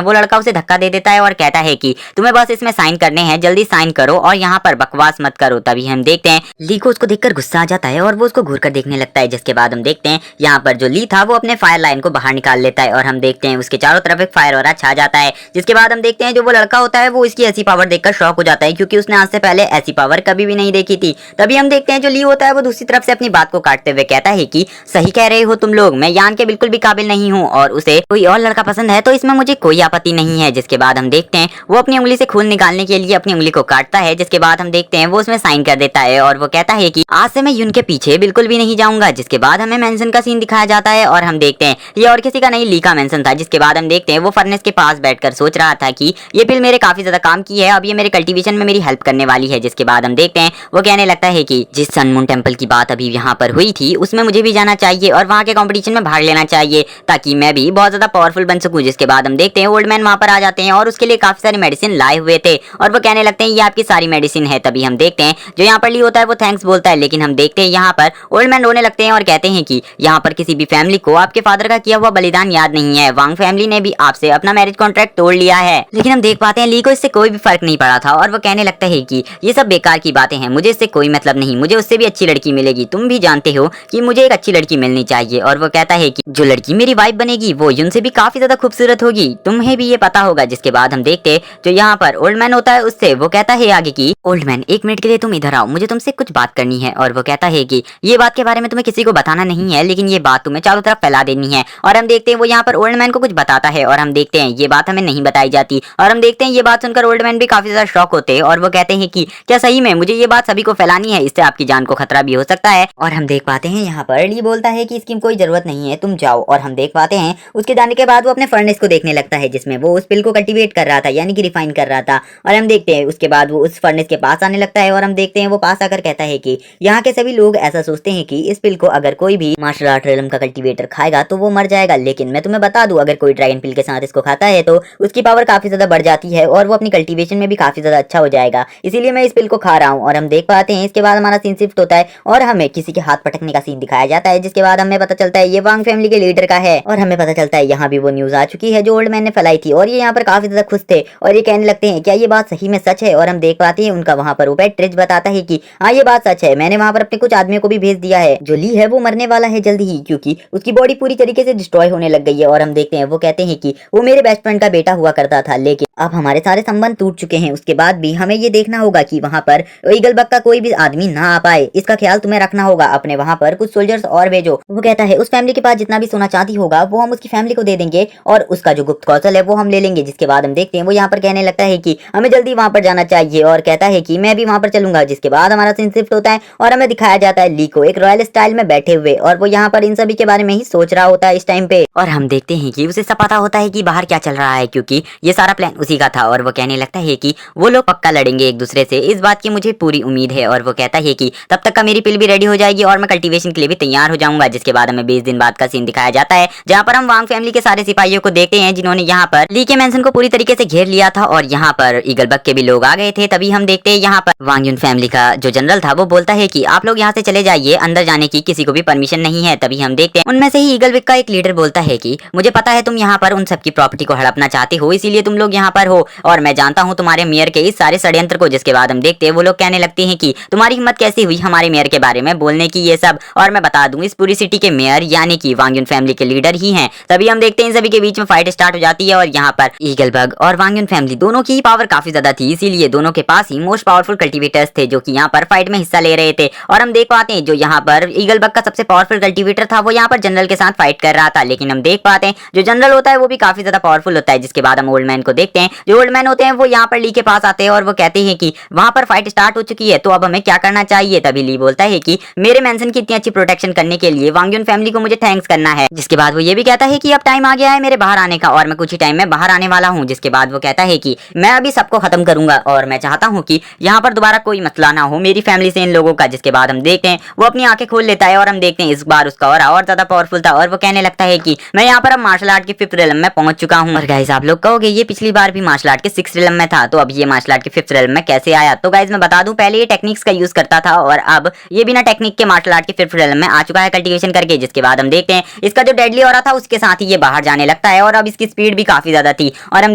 वो लड़का उसे धक्का दे देता है और कहता है कि तुम्हें बस इसमें साइन करने हैं, जल्दी साइन करो और यहाँ पर बकवास मत करो। तभी हम देखते हैं ली को उसको देखकर गुस्सा आ जाता है और वो उसको घूर कर देखने लगता है। जिसके बाद हम देखते हैं यहाँ पर जो ली था वो अपने फायर लाइन को बाहर निकाल लेता है और हम देखते हैं उसके चारों तरफ एक फायर ऑरा छा जाता है। जिसके बाद हम देखते हैं जो वो लड़का होता है वो इसकी ऐसी पावर देखकर शॉक हो जाता है, क्योंकि उसने आज से पहले ऐसी पावर कभी भी नहीं देखी थी। तभी हम देखते हैं जो ली होता है वो दूसरी तरफ से अपनी बात को काटते हुए कहता है कि सही कह रहे हो तुम लोग, मैं यान के बिल्कुल भी काबिल नहीं हूँ और उसे कोई और लड़का पसंद है तो इसमें मुझे कोई आपत्ति नहीं है। जिसके बाद हम देखते हैं वो अपनी उंगली से खून निकालने के लिए अपनी उंगली को काटता है। जिसके बाद हम देखते हैं वो उसमें साइन कर देता है और वो कहता है कि आज से मैं युन के पीछे बिल्कुल भी नहीं जाऊंगा। जिसके बाद हमें मेंशन का सीन दिखाया जाता है और हम देखते हैं ये और किसी का नहीं, ली का मेंशन था। जिसके बाद हम देखते हैं वो फर्नेस के पास बैठकर सोच रहा था कि ये पिल मेरे काफी ज्यादा काम की है, अब ये मेरे कल्टीवेशन में मेरी हेल्प करने वाली है। जिसके बाद हम देखते हैं वो कहने लगता है कि जिस सन मून टेम्पल की बात अभी यहाँ पर हुई थी उसमें मुझे भी जाना चाहिए और वहाँ के कॉम्पिटिशन में भाग लेना चाहिए ताकि मैं भी बहुत ज्यादा पावरफुल बन सकूं। जिसके बाद हम देखते हैं ओल्ड मैन वहाँ पर आ जाते हैं और उसके लिए काफी सारी मेडिसिन लाए हुए थे और वो कहने लगते हैं ये आपकी सारी मेडिसिन है। तभी हम देखते हैं जो यहाँ पर ली होता है वो थैंक्स बोलता है, लेकिन हम देखते हैं यहाँ पर ओल्ड मैन रोने लगते हैं और कहते हैं कि यहाँ पर किसी भी फैमिली को आपके फादर का किया हुआ बलिदान याद नहीं है, वांग फैमिली ने भी आपसे अपना मैरिज कॉन्ट्रैक्ट तोड़ लिया है। लेकिन हम देख पाते हैं ली को इससे कोई भी फर्क नहीं पड़ा था और वो कहने लगता है कि ये सब बेकार की बातें हैं, मुझे इससे कोई मतलब नहीं, मुझे उससे भी अच्छी लड़की मिलेगी, तुम भी जानते हो कि मुझे एक अच्छी लड़की मिलनी चाहिए। और वो कहता है कि जो लड़की मेरी वाइफ बनेगी वो युन से भी काफी ज्यादा खूबसूरत होगी, तुम्हें भी ये पता होगा। जिसके बाद हम देखते जो यहाँ पर ओल्ड मैन होता है उससे वो कहता है आगे की ओल्ड मैन एक मिनट के लिए तुम इधर आओ, मुझे तुमसे कुछ बात करनी है। और वो कहता है कि ये बात के बारे में तुम्हें किसी को बताना नहीं है, लेकिन ये बात तुम्हें चारों तरफ फैला देनी है। और हम देखते हैं वो यहाँ पर ओल्ड मैन को कुछ बताता है और हम देखते हैं ये बात हमें नहीं बताई जाती। और हम देखते हैं ये बात सुनकर ओल्ड मैन भी काफी ज्यादा शॉक होते हैं और वो कहते हैं कि क्या सही में मुझे ये बात सभी को फैलानी है, इससे आपकी जान को खतरा भी हो सकता है। और हम देख पाते हैं यहाँ पर ली बोलता है कि इसकी कोई जरूरत नहीं है, तुम जाओ। और हम देख पाते हैं उसके जाने के बाद वो अपने फर्नेस को देखने लगता है जिसमें वो उस पिल को कल्टीवेट कर रहा था, यानी कि रिफाइन कर रहा था। और हम देखते हैं उसके बाद वो उस फर्नेस के पास आने लगता है और हम देखते हैं वो पास आकर कहता है कि यहाँ के सभी लोग ऐसा सोचते हैं कि इस पिल को अगर कोई भी मार्शल आर्ट रेलम का कल्टीवेटर खाएगा तो वो मर जाएगा, लेकिन मैं तुम्हें बता दूं अगर कोई ड्रैगन पिल के साथ इसको खाता है तो उसकी पावर काफी ज्यादा बढ़ जाती है और वो अपनी कल्टीवेशन में भी काफी ज्यादा अच्छा हो जाएगा, इसीलिए मैं इस पिल को खा रहा हूँ। और हम देख पाते हैं इसके बाद हमारा सीन शिफ्ट होता है और हमें किसी के हाथ पटकने का सीन दिखाया जाता है। जिसके बाद हमें पता चलता है ये वांग फैमिली के लीडर का है और हमें पता चलता है यहाँ भी वो न्यूज आ चुकी है जो ओल्ड मैन ने फैलाई थी और ये यहाँ पर काफी ज्यादा खुश थे और ये कहने लगते हैं क्या ये बात सही में सच है। और हम देख पाते हैं उनका वहाँ पर ऊपर ट्रिज बताता है कि हाँ ये बात सच है, मैंने वहाँ पर अपने कुछ आदमियों को भी भेज दिया है, जो ली है वो मरने वाला है जल्दी ही क्योंकि उसकी बॉडी पूरी तरीके से डिस्ट्रॉय होने लग गई है। और हम देखते हैं वो कहते हैं कि वो मेरे बेस्ट फ्रेंड का बेटा हुआ करता था, लेकिन अब हमारे सारे संबंध टूट चुके हैं। उसके बाद भी हमें ये देखना होगा कि वहाँ पर ईगल बग का कोई भी आदमी ना आ पाए, इसका ख्याल तुम्हें रखना होगा, अपने वहाँ पर कुछ सोल्जर्स और भेजो। वो कहता है उस फैमिली के पास जितना भी सोना चांदी होगा वो हम उसकी फैमिली को दे देंगे और उसका जो गुप्त कौशल है वो हम ले लेंगे। जिसके बाद हम देखते हैं वो यहाँ पर कहने लगता है कि हमें जल्दी वहाँ पर जाना चाहिए और कहता है कि मैं भी वहाँ पर चलूंगा। जिसके बाद हमारा सीन शिफ्ट होता है और हमें दिखाया जाता है ली को एक रॉयल स्टाइल में बैठे हुए और वो यहाँ पर इन सभी के बारे में ही सोच रहा होता है इस टाइम पे। और हम देखते हैं कि उसे सब पता होता है कि बाहर क्या चल रहा है क्योंकि ये सारा प्लान उसी का था और वो कहने लगता है कि वो लोग पक्का लड़ेंगे एक दूसरे से, इस बात की मुझे पूरी उम्मीद है। और वो कहता है कि तब तक का मेरी पिल भी रेडी हो जाएगी और मैं कल्टीवेशन के लिए भी तैयार हो जाऊंगा। जिसके बाद हमें 20 दिन बाद का सीन दिखाया जाता है जहाँ पर हम वांग फैमिली के सारे सिपाहियों को देखते हैं जिन्होंने यहाँ पर ली के मेंशन को पूरी तरीके से घेर लिया था और यहाँ पर ईगल बग के भी लोग आ गए थे। तभी हम देखते हैं यहाँ पर वांग युन फैमिली का जो जनरल था वो बोलता है कि आप लोग यहाँ से चले जाइए, अंदर जाने की किसी को भी परमिशन नहीं है। तभी हम देखते हैं उनमें से ही ईगल बग का एक लीडर बोलता है कि मुझे पता है तुम यहाँ पर उन सबकी प्रॉपर्टी को हड़पना चाहते हो, इसीलिए तुम लोग यहाँ पर हो और मैं जानता हूँ तुम्हारे मेयर के इस सारे षड्यंत्र को। जिसके बाद हम देखते हैं वो लोग कहने लगते हैं कि तुम्हारी हिम्मत कैसी हुई हमारे मेयर के बारे में बोलने की ये सब, और मैं बता दूं इस पूरी सिटी के मेयर यानी कि वांग युन फैमिली के लीडर ही हैं। तभी हम देखते हैं इन सभी के बीच में फाइट स्टार्ट हो जाती है और यहाँ पर ईगल बग और वांग युन फैमिली दोनों की पावर काफी ज्यादा थी, इसीलिए दोनों के पास ही मोस्ट पावरफुल कल्टीवेटर्स थे जो कि यहाँ पर फाइट में हिस्सा ले रहे थे। और हम देख पाते हैं जो यहाँ पर ईगल बग का सबसे पावरफुल कल्टीवेटर था वो यहाँ पर जनरल के साथ फाइट कर रहा था, लेकिन हम देख पाते हैं जो जनरल होता है वो भी काफी ज्यादा पावरफुल होता है। जिसके बाद हम ओल्ड मैन को देखते हैं, जो ओल्ड मैन होते हैं वो यहाँ पर ली के पास आते हैं और वो कहते हैं कि वहां पर फाइट स्टार्ट हो चुकी है तो अब हमें क्या करना चाहिए। तभी ली बोलता है कि मेरे मेंशन की इतनी अच्छी प्रोटेक्शन करने के लिए वांग युन फैमिली को मुझे थैंक्स करना है। जिसके बाद वो ये भी कहता है कि अब टाइम टाइम आ गया है मेरे बाहर आने का और मैं कुछ ही टाइम में बाहर आने वाला हूँ। जिसके बाद वो कहता है कि मैं अभी सबको खत्म करूंगा और मैं चाहता हूँ कि यहाँ पर दोबारा कोई मसला ना हो मेरी फैमिली से इन लोगों का। जिसके बाद हम देखते हैं वो अपनी आंखें खोल लेता है और हम देखते हैं इस बार उसका और ज्यादा पावरफुल था और वो कहने लगता है कि मैं यहाँ पर अब मार्शल आर्ट के 5th रिलम में पहुंच चुका हूँ। और गाइस आप लोग कहोगे ये पिछली बार भी मार्शल आर्ट के 6th रिलम में था, तो अब ये मार्शल आर्ट के 5th रिलम में कैसे आया? तो गाइस मैं बता दूं, पहले ये टेक्निक्स का यूज करता था और अब ये बिना टेक्निक के मार्शल आर्ट के 5th रिलम में आ चुका है कल्टीवेशन करके। जिसके बाद हम देखते हैं इसका जो डेडली ऑरा था उसके साथ ही ये बाहर जाने लगता है और अब इसकी स्पीड भी काफी ज्यादा थी और हम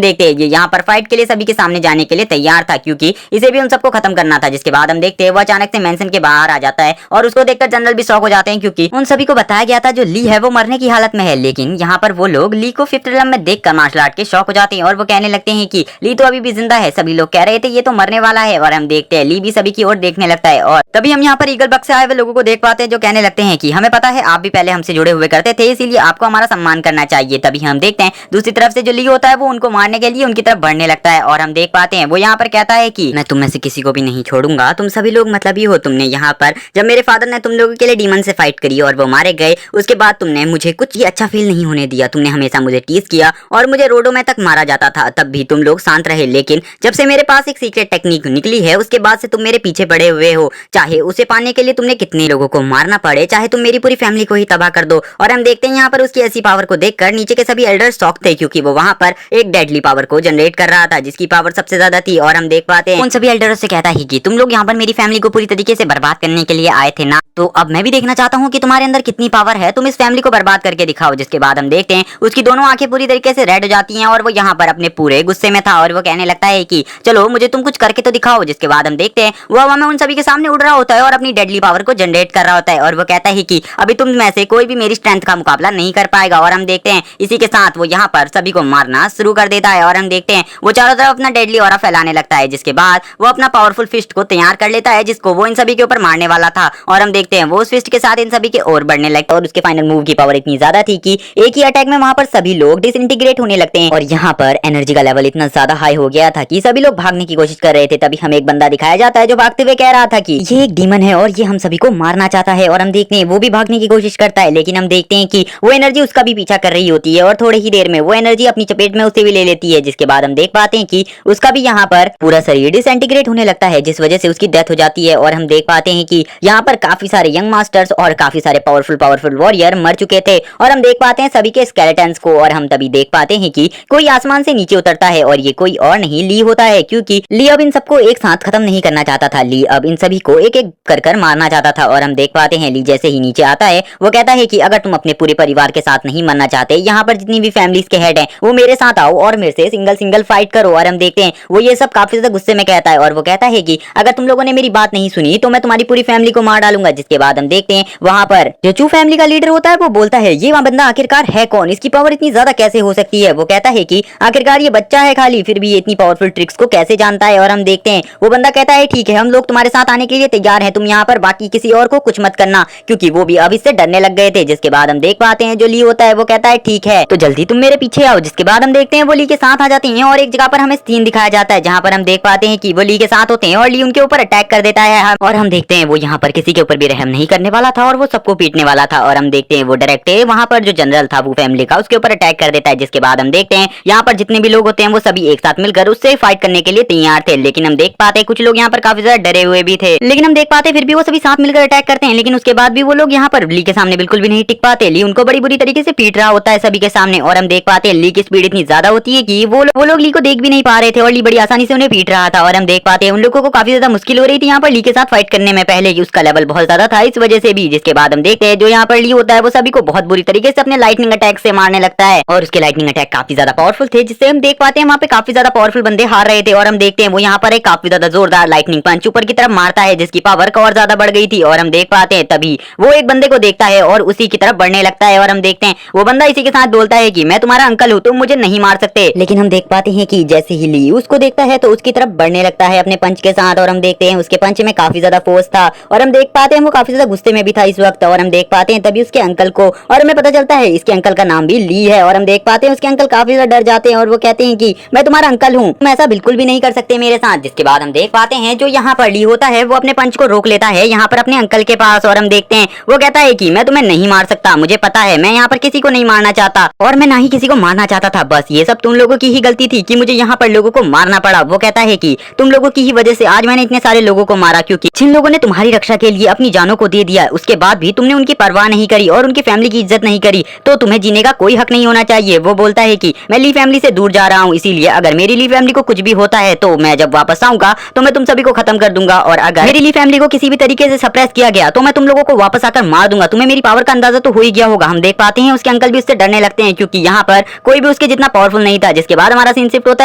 देखते हैं ये यहाँ पर फाइट के लिए सभी के सामने जाने के लिए तैयार था क्योंकि इसे भी उन सबको खत्म करना था। जिसके बाद हम देखते हैं वो अचानक से मेंशन के बाहर आ जाता है और उसको देखकर जनरल भी शॉक हो जाते हैं क्योंकि उन सभी को बताया गया था जो ली है वो मरने की हालत में है। लेकिन यहाँ पर वो लोग ली को 5th रिलम में देखकर मार्शल आर्ट के शॉक हो जाते हैं और वो कहने लगते हैं कि ली तो अभी भी जिंदा है। सभी लोग कह रहे थे ये तो मरने वाला है और हम देखते हैं ली भी सभी की ओर देखने लगता है और तभी हम यहाँ पर ईगल बग से आए हुए लोगों को देख पाते हैं जो कहने लगते हैं कि हमें पता है आप भी पहले हमसे जुड़े हुए करते थे, इसीलिए आपको हमारा सम्मान करना चाहिए। तभी हम देखते हैं दूसरी तरफ से जो ली होता है वो उनको मारने के लिए उनकी तरफ बढ़ने लगता है और हम देख पाते हैं वो यहाँ पर कहता है कि मैं तुम में से किसी को भी नहीं छोड़ूंगा, तुम सभी लोग मतलब ही हो। तुमने यहाँ पर जब मेरे फादर ने तुम लोगों के लिए डीमन से फाइट करी और वो मारे गए उसके बाद तुमने मुझे कुछ भी अच्छा फील नहीं होने दिया। तुमने हमेशा मुझे टीज किया और मुझे रोडों में तक मारा जाता था, तब भी तुम लोग शांत रहे। लेकिन जब से मेरे पास एक सीक्रेट टेक्निक निकली है उसके बाद से तुम मेरे पीछे पड़े हुए हो, चाहे उसे पाने के लिए तुमने कितने लोगों को मारना पड़े, चाहे तुम मेरी पूरी फैमिली को ही तबाह कर दो। और हम देखते हैं यहाँ पर उसकी ऐसी पावर को देखकर नीचे के सभी एल्डर्स शॉक थे क्योंकि वो वहाँ पर एक डेडली पावर को जनरेट कर रहा था जिसकी पावर सबसे ज्यादा थी। और हम देख पाते हैं उन सभी एल्डर्स से कहता है कि तुम लोग यहाँ पर मेरी फैमिली को पूरी तरीके से बर्बाद करने के लिए आए थे ना, तो अब मैं भी देखना चाहता हूँ कि तुम्हारे अंदर कितनी पावर है, तुम इस फैमिली को बर्बाद करके दिखाओ। जिसके बाद हम देखते हैं उसकी दोनों आंखें पूरी तरीके से रेड हो जाती हैं और वो यहाँ पर अपने पूरे गुस्से में था और वो कहने लगता है कि चलो मुझे तुम कुछ करके तो दिखाओ। जिसके बाद हम देखते हैं वो हवा में उन सभी के सामने उड़ रहा होता है और अपनी डेडली पावर को जनरेट कर रहा होता है और वो कहता है कि अभी तुम में से कोई भी मेरी स्ट्रेंथ का मुकाबला नहीं कर पाएगा। और हम देखते हैं इसी के साथ वो यहाँ पर सभी को मारना शुरू कर देता है और हम देखते हैं वो चारों तरफ अपना डेडली ऑरा फैलाने लगता है। जिसके बाद वो अपना पावरफुल फिस्ट को तैयार कर लेता है जिसको वो इन सभी के ऊपर मारने वाला था और हम देखते हैं वो उस फिस्ट के साथ इन सभी के और बढ़ने लगता है और उसके फाइनल मूव की पावर इतनी ज्यादा थी कि एक ही अटैक में वहां पर सभी लोग डिसइंटीग्रेट होने लगते हैं और यहाँ पर एनर्जी का लेवल इतना ज्यादा हाई हो गया था कि सभी लोग भागने की कोशिश कर रहे थे। तभी हमें एक बंदा दिखाया जाता है जो भागते हुए कह रहा था कि ये एक डीमन है और ये हम सभी को मारना चाहता है। और हम देखते हैं वो भी भागने की कोशिश करता है लेकिन हम देखते हैं कि वो एनर्जी उसका भी पीछा कर रही होती है और थोड़ी ही देर में वो एनर्जी अपनी चपेट में उसे भी ले लेती है। जिसके बाद हम देख पाते हैं कि उसका भी यहाँ पर पूरा शरीर डिसइंटीग्रेट होने लगता है जिस वजह से उसकी डेथ हो जाती है। और हम देख पाते हैं कि यहाँ पर काफी सारे यंग मास्टर्स और काफी सारे पावरफुल वॉरियर मर चुके थे और हम देख पाते हैं सभी के स्केलेटन्स को। और हम तभी देख पाते हैं कि कोई आसमान से नीचे उतरता है और ये कोई और नहीं ली होता है क्योंकि ली अब इन सबको एक साथ खत्म नहीं करना चाहता था। ली अब इन सभी को एक एक कर मारना चाहता था। और हम देख पाते हैं ली जैसे ही नीचे आता है वो कहता है कि अगर तुम अपने पूरे परिवार के साथ नहीं मरना चाहते, यहाँ पर जितनी भी फैमिलीज के हेड हैं वो मेरे साथ आओ और मेरे से सिंगल फाइट करो। और हम देखते हैं वो ये सब काफी ज्यादा गुस्से में कहता है और वो कहता है कि अगर तुम लोगों ने मेरी बात नहीं सुनी तो मैं तुम्हारी पूरी फैमिली को मार डालूंगा। जिसके बाद हम देखते हैं वहां पर जो चू फैमिली का लीडर होता है वो बोलता है ये वहां बंदा आखिरकार है कौन, इसकी पावर इतनी ज्यादा कैसे हो सकती है। वो कहता है कि आखिरकार ये बच्चा है खाली, फिर भी ये इतनी पावरफुल ट्रिक्स को कैसे जानता है। और हम देखते हैं वो बंदा कहता है ठीक है हम लोग तुम्हारे साथ आने के लिए तैयार हैं, तुम यहाँ पर बाकी किसी और को कुछ मत करना, क्योंकि वो भी अब इससे डरने लग गए थे। जिसके बाद हम देख पाते हैं जो ली होता है वो कहता है ठीक है तो जल्दी तुम मेरे पीछे आओ। जिसके बाद हम देखते हैं वो ली के साथ आ जाते हैं और एक जगह पर हमें सीन दिखाया जाता है जहाँ पर हम देख पाते हैं कि वो ली के साथ होते हैं और ली उनके ऊपर अटैक कर देता है। और हम देखते हैं वो यहाँ पर किसी के ऊपर भी रहम नहीं करने वाला था और वो सबको पीटने वाला था। और हम देखते हैं वो डायरेक्ट वहाँ पर जो जनरल था वो फैमिली का उसके ऊपर अटैक कर देता है। जिसके बाद हम देखते हैं यहाँ पर जितने भी लोग होते हैं वो सभी एक साथ मिलकर उससे फाइट करने के लिए तैयार थे। लेकिन हम देख पाते हैं कुछ लोग यहाँ पर काफी ज्यादा डरे हुए भी थे, लेकिन हम देख पाते हैं फिर भी वो सभी साथ मिलकर अटैक करते हैं। लेकिन उसके बाद भी वो लोग यहाँ पर ली के सामने बिल्कुल भी नहीं टिक पाते। ली उनको बड़ी बुरी तरीके से पीट रहा होता है सभी के सामने। और हम देख पाते हैं ली की स्पीड इतनी ज्यादा होती है कि वो लोग ली को देख भी नहीं पा रहे थे और ली बड़ी आसानी से उन्हें पीट रहा था। और हम देख पाते हैं उन लोगों को काफी ज्यादा मुश्किल हो रही थी यहाँ पर ली के साथ फाइट करने में, पहले की उसका लेवल बहुत ज्यादा था इस वजह से भी। जिसके बाद हम देखते हैं जो यहाँ पर ली होता है वो सभी को बहुत बुरी तरीके से अपने लाइटनिंग अटैक से मारने लगता है और उसके लाइटनिंग अटैक काफी ज्यादा पावरफुल थे, जिससे हम देख पाते हैं वहाँ पे काफी ज्यादा पावरफुल बंदे हार रहे थे। और हम देखते हैं वो यहाँ पर एक काफी ज्यादा जोरदार लाइटनिंग पंच ऊपर की तरफ मारता है जिसकी पावर और ज्यादा बढ़ गई थी। और हम देख पाते हैं तभी वो एक बंदे को देखता है और उसी की तरफ बढ़ने लगता है। और हम देखते हैं वो बंदा इसी के साथ बोलता है कि मैं तुम्हारा अंकल हूँ, तुम मुझे नहीं मार सकते। लेकिन हम देख पाते हैं कि जैसे ही ली उसको देखता है तो उसकी तरफ बढ़ने लगता है अपने पंच के साथ। और हम देखते हैं उसके पंच में काफी ज्यादा फोर्स था और हम देख पाते हैं वो काफी ज्यादा गुस्से में भी था इस वक्त। और हम देख पाते हैं तभी उसके अंकल को, और हमें पता चलता है इसके अंकल का नाम भी ली है। और हम देख पाते हैं उसके अंकल काफी ज्यादा डर जाते हैं और वो कहते हैं कि मैं तुम्हारा अंकल हूँ, तुम ऐसा बिल्कुल भी नहीं कर सकते मेरे साथ। जिसके बाद हम देख पाते हैं जो यहाँ पर ली होता है वो अपने पंच को रोक लेता है यहाँ पर अपने अंकल के पास। और हम देखते हैं वो कहता है कि मैं तुम्हें नहीं मार सकता, मुझे पता है मैं यहाँ पर किसी को नहीं मारना चाहता और मैं ना ही किसी को मारना चाहता था। बस ये सब तुम लोगों की ही गलती थी कि मुझे यहाँ पर लोगों को मारना पड़ा। वो कहता है कि तुम लोगों की ही वजह से आज मैंने इतने सारे लोगों को मारा, क्योंकि जिन लोगों ने तुम्हारी रक्षा के लिए अपनी जानों को दे दिया उसके बाद भी तुमने उनकी परवाह नहीं करी और उनकी फैमिली की इज्जत नहीं करी, तो तुम्हें जीने का कोई हक नहीं होना चाहिए। वो बोलता है कि मैं ली फैमिली से दूर जा रहा हूँ, इसीलिए अगर मेरी ली फैमिली को कुछ भी होता है तो मैं जब वापस आऊंगा तो मैं तुम सभी को खत्म कर दूंगा, और अगर मेरी ली फैमिली को किसी भी तरीके से सप्रेस किया गया तो मैं तुम लोगों को वापस आकर मार दूंगा। तुम्हें मेरी पावर का अंदाजा तो हो ही गया होगा। हम देख पाते हैं उसके अंकल भी उससे डरने लगते हैं, क्योंकि यहाँ पर कोई भी उसके जितना पावरफुल नहीं था। जिसके बाद हमारा सीन शिफ्ट होता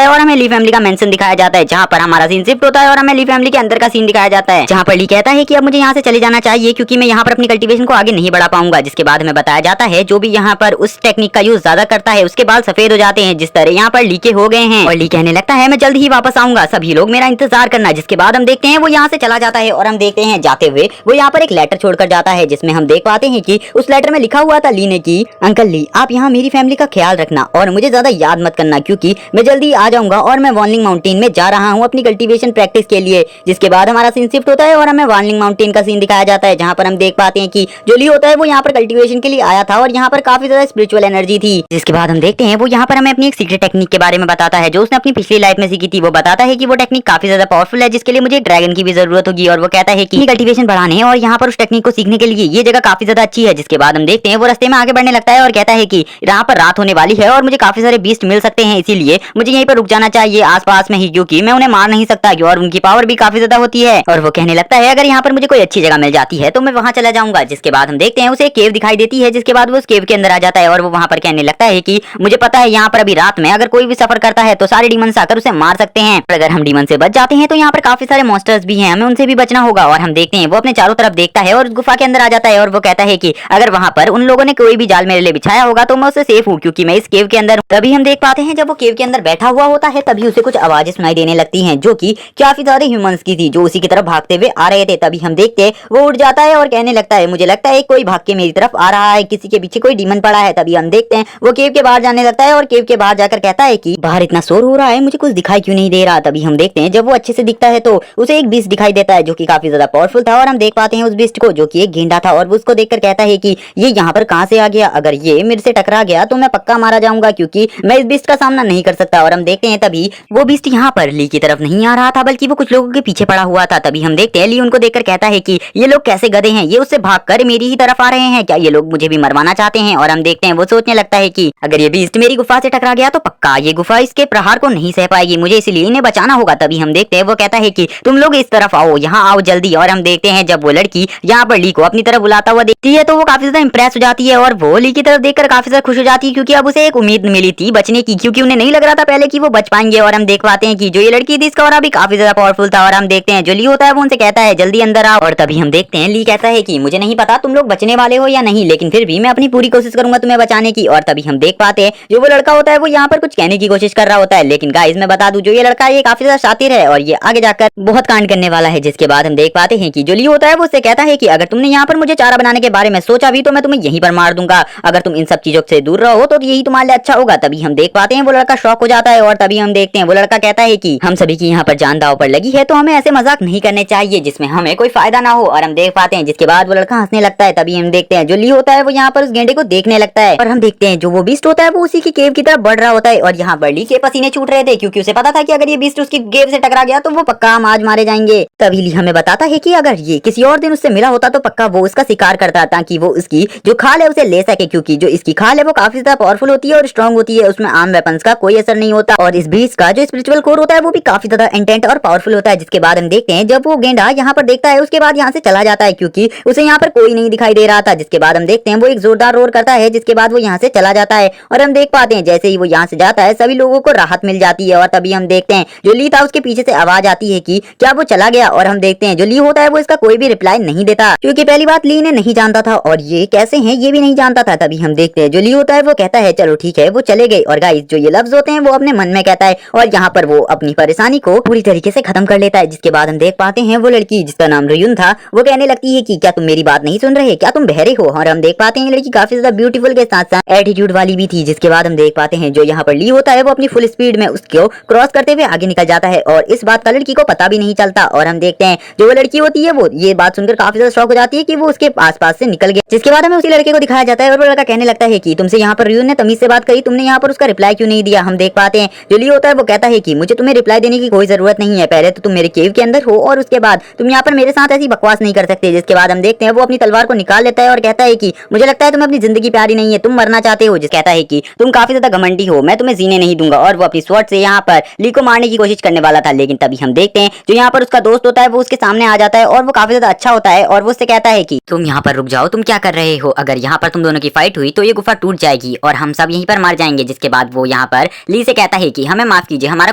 है और हमें ली फैमिली का मेंशन दिखाया जाता है, जहाँ पर हमारा सीन शिफ्ट होता है और हमें ली फैमिली के अंदर का सीन दिखाया जाता है, जहाँ पर ली कहता है कि अब मुझे यहाँ से चले जाना चाहिए क्योंकि मैं यहाँ पर अपनी कल्टीवेशन को आगे नहीं बढ़ा पाऊंगा। जिसके बाद हमें बताया जाता है जो भी यहाँ पर उस टेक्निक का यूज ज्यादा करता है उसके बाल सफेद हो जाते हैं, जिस तरह यहाँ पर ली के हो गए हैं। और ली कहने लगता है मैं जल्द ही वापस आऊंगा, सभी लोग मेरा इंतजार करना। जिसके बाद हम देखते हैं वो यहाँ से चला जाता है और हम देखते हैं जाते हुए वो यहाँ पर एक लेटर छोड़कर जाता है, जिसमें हम देख पाते हैं कि उस लेटर में लिखा हुआ था ली ने कि अंकल ली आप यहाँ मेरी फैमिली का ख्याल रखना और मुझे ज्यादा याद मत करना, क्योंकि मैं जल्दी आ जाऊंगा और मैं वार्निंग माउंटेन में जा रहा हूँ अपनी कल्टीवेशन प्रैक्टिस के लिए। जिसके बाद हमारा सीन शिफ्ट होता है और हमें वार्निंग माउंटेन का सीन दिखाया जाता है, जहाँ पर हम देख पाते हैं कि जो ली होता है वो यहाँ पर कल्टीवेशन के लिए आया था और यहाँ पर काफी ज्यादा स्पिरिचुअल एनर्जी थी। जिसके बाद हम देखते हैं वो यहाँ पर हमें अपनी एक सीक्रेट टेक्निक के बारे में बताता है जो उसने अपनी पिछली लाइफ में सीखी थी। वो बताता है कि वो टेक्निक काफी ज्यादा पावरफुल है, जिसके लिए मुझे एक ड्रैगन की भी जरूरत होगी, और वो कहता है कि कल्टीवेशन बढ़ाने और यहाँ पर उस टेक्निक को सीखने के लिए ये जगह काफी ज्यादा अच्छी है। जिसके बाद हम देखते हैं वो रास्ते में आगे बढ़ने लगता है और कहता है कि यहाँ पर रात होने वाली है और मुझे काफी सारे बीस्ट मिल सकते हैं, इसीलिए मुझे यहीं पर रुक जाना चाहिए आसपास में ही, क्योंकि मैं उन्हें मार नहीं सकता और उनकी पावर भी काफी ज्यादा होती है। और वो कहने लगता है अगर यहाँ पर मुझे कोई अच्छी जगह मिल जाती है तो मैं वहाँ चला जाऊंगा। जिसके बाद हम देखते हैं उसे एक केव दिखाई देती है, जिसके बाद वो उस केव के अंदर आ जाता है और वो वहाँ पर कहने लगता है कि मुझे पता है यहाँ पर अभी रात में अगर कोई भी सफर करता है तो सारे डीमंस आकर उसे मार सकते हैं, और अगर हम डीमन से बच जाते हैं तो यहाँ पर काफी सारे मॉन्स्टर्स भी हैं, हमें उनसे भी बचना होगा। और हम देखते हैं वो अपने चारों तरफ देखता है और उस गुफा के अंदर आ जाता है और वो कहता है कि अगर वहाँ पर उन लोगों ने कोई भी जाल मेरे लिए बिछाया होगा तो मैं उससे सेफ हूँ, क्योंकि मैं इस केव के अंदर हूँ। तभी हम देख पाते हैं जब वो केव के अंदर बैठा हुआ होता है तभी उसे कुछ आवाजें सुनाई देने लगती हैं जो कि काफी ज्यादा ह्यूमंस की थी, जो उसी की तरफ भागते हुए आ रहे थे। तभी हम देखते हैं वो उठ जाता है और कहने लगता है मुझे लगता है कोई भाग के मेरी तरफ आ रहा है, किसी के पीछे कोई डीमन पड़ा है। तभी हम देखते हैं वो केव के बाहर जाने लगता है और केव के बाहर जाकर कहता है कि बाहर इतना शोर हो रहा है मुझे कुछ दिखाई क्यों नहीं दे रहा। तभी हम देखते हैं जब वो अच्छे से दिखता है तो उसे एक बीस्ट दिखाई देता है जो कि काफी ज्यादा पावरफुल था, और हम देख पाते हैं उस बीस्ट को जो कि एक गेंडा था, और वो उसको देखकर कहता है कि ये यहाँ पर कहाँ से आ गया, अगर ये मेरे से टकरा गया तो मैं पक्का मारा जाऊंगा, क्योंकि मैं इस बीस्ट का सामना नहीं कर सकता। और हम देखते हैं तभी वो बीस्ट यहाँ पर ली की तरफ नहीं आ रहा था बल्कि वो कुछ लोगों के पीछे पड़ा हुआ था। तभी हम देखते हैं ली उनको देखकर कहता है कि ये लोग कैसे गधे हैं, ये उससे भागकर मेरी ही तरफ आ रहे हैं, क्या ये लोग मुझे भी मरवाना चाहते हैं। और हम देखते हैं वो सोचने लगता है कि अगर ये बीस्ट मेरी गुफा से टकरा गया तो पक्का ये गुफा इसके प्रहार को नहीं सह पाएगी, मुझे इसलिए इन्हें बचाना होगा। तभी हम देखते हैं वो कहता है कि तुम लोग इस तरफ आओ, यहाँ आओ जल्दी। और हम देखते हैं जब वो लड़की यहाँ पर ली को अपनी तरफ बुलाता हुआ देखती है तो वो काफी ज्यादा इंप्रेस हो जाती है और वो ली की तरफ देखकर काफी ज्यादा खुश हो जाती है, क्योंकि अब उसे एक उम्मीद मिली थी बचने की, क्योंकि उन्हें नहीं लग रहा था पहले कि वो बच पाएंगे। और हम देख पाते हैं कि जो ये लड़की थी इसका और भी काफी ज्यादा पावरफुल था। और हम देखते हैं जो ली होता है वो उनसे कहता है जल्दी अंदर आओ। और तभी हम देखते हैं ली कहता है कि मुझे नहीं पता तुम लोग बचने वाले हो या नहीं, लेकिन फिर भी मैं अपनी पूरी कोशिश करूंगा तुम्हें बचाने की। और तभी हम देख पाते हैं जो वो लड़का होता है वो यहाँ पर कुछ कहने की कोशिश कर रहा होता है, लेकिन गाइस मैं बता दूं जो ये लड़का है ये काफी ज्यादा शातिर है और ये आगे जाकर बहुत कांड करने वाला है। जिसके बाद हम देख पाते हैं कि जो ली होता है वो उससे कहता है कि अगर तुमने यहाँ पर मुझे चारा बनाने के बारे में सोचा भी तो मैं तुम्हें यहीं पर मार दूंगा, अगर तुम इन सब चीजों से दूर रहो तो यही तुम्हारे लिए अच्छा होगा। तभी हम देख पाते हैं वो लड़का शॉक हो जाता है और तभी हम देखते हैं वो लड़का कहता है कि हम सभी की यहाँ पर जान दांव पर लगी है तो हमें ऐसे मजाक नहीं करने चाहिए जिसमें हमें कोई फायदा ना हो। और हम देख पाते हैं जिसके बाद वो लड़का हंसने लगता है। तभी हम देखते हैं जो ली होता है वो यहाँ पर उस गेंडे को देखने लगता है और हम देखते हैं जो वो बीस्ट होता है वो उसी की केव की तरफ बढ़ रहा होता है। और यहाँ पर ली के पसीने छूट रहे थे क्योंकि उसे पता था कि अगर ये बीस्ट उसकी केव से टकरा गया तो वो पक्का हम आज मारे जाएंगे। तभी ली हमें बताता है कि अगर ये किसी और दिन उससे मिला होता तो पक्का वो उसका शिकार करता ताकि वो उसकी जो खाल है उसे ले सके, क्योंकि जो इसकी खाल है वो काफी ज्यादा पावरफुल होती है और स्ट्रॉन्ग होती है, उसमें आम वेपन्स का कोई असर नहीं होता। और इस बीस्ट का जो स्पिरिचुअल कोर होता है वो भी काफी ज्यादा इंटेंट और पावरफुल होता है। जिसके बाद हम देखते हैं जब वो गेंडा यहाँ पर देखता है उसके बाद यहाँ से चला जाता है क्योंकि उसे यहाँ पर कोई नहीं दिखाई दे रहा था। जिसके बाद हम देखते हैं वो एक जोरदार रोर करता है, जिसके बाद वो यहाँ से चला जाता है और हम देख पाते हैं जैसे ही वो यहाँ से जाता है सभी लोगों को राहत मिल जाती है। और तभी हम देखते हैं जो ली था उसके पीछे से आवाज आती है कि क्या वो चला गया। और हम देखते हैं जो ली होता है वो इसका कोई भी रिप्लाई नहीं देता, क्योंकि पहली बात ली ने नहीं जानता था और ये कैसे हैं ये भी नहीं जानता था। तभी हम देखते हैं जो ली होता है वो कहता है चलो ठीक है वो चले गए। और गाइस जो ये लफ्ज होते हैं वो अपने मन में कहता है और यहाँ पर वो अपनी परेशानी को पूरी तरीके से खत्म कर लेता है। जिसके बाद हम देख पाते हैं वो लड़की जिसका नाम रुयुन था वो कहने लगती है कि क्या तुम मेरी बात नहीं सुन रहे, क्या तुम बहरे हो। और हम देख पाते हैं लड़की काफी ज्यादा ब्यूटीफुल के साथ साथ एटीट्यूड वाली भी थी। जिसके बाद हम देख पाते हैं जो यहाँ पर ली होता है वो अपनी फुल स्पीड में उसको क्रॉस करते हुए आगे निकल जाता है और इस बात का लड़की को पता भी नहीं चलता। और हम देखते हैं जो वो लड़की होती है वो ये बात सुनकर काफी ज्यादा शॉक हो जाती है कि वो उसके आसपास से निकल गया। जिसके बाद हमें उसी लड़के को दिखाया जाता है और वो लड़का कहने लगता है है कि तुमसे यहाँ पर रियो ने तमीज से बात करी, तुमने यहाँ पर उसका रिप्लाई क्यों नहीं दिया। हम देख पाते हैं जो लियो होता है वो कहता है कि मुझे तुम्हें रिप्लाई देने की कोई जरूरत नहीं है, पहले तो तुम मेरे केव के अंदर हो और उसके बाद तुम यहाँ पर मेरे साथ ऐसी बकवास नहीं कर सकते। जिसके बाद हम देखते हैं वो अपनी तलवार को निकाल लेता है और कहता है कि मुझे लगता है तुम्हें अपनी जिंदगी प्यारी नहीं है, तुम मरना चाहते हो। जिस कहता है कि तुम काफी ज्यादा घमंडी हो, मैं तुम्हें जीने नहीं दूंगा। और वो अपनी स्वॉर्ड से यहाँ पर ली को मारने की कोशिश करने वाला था, लेकिन तभी हम देखते हैं जो यहाँ पर उसका दोस्त होता है वो उसके सामने आ जाता है और वो काफी ज्यादा अच्छा होता है और वो उससे कहता है कि तुम यहाँ पर रुक जाओ, तुम क्या कर रहे हो, अगर यहाँ पर तुम दोनों की फाइट हुई तो ये गुफा टूट जाएगी और हम सब यहीं पर मर जाएंगे। जिसके बाद वो यहाँ पर ली से कहता है कि हमें माफ कीजिए, हमारा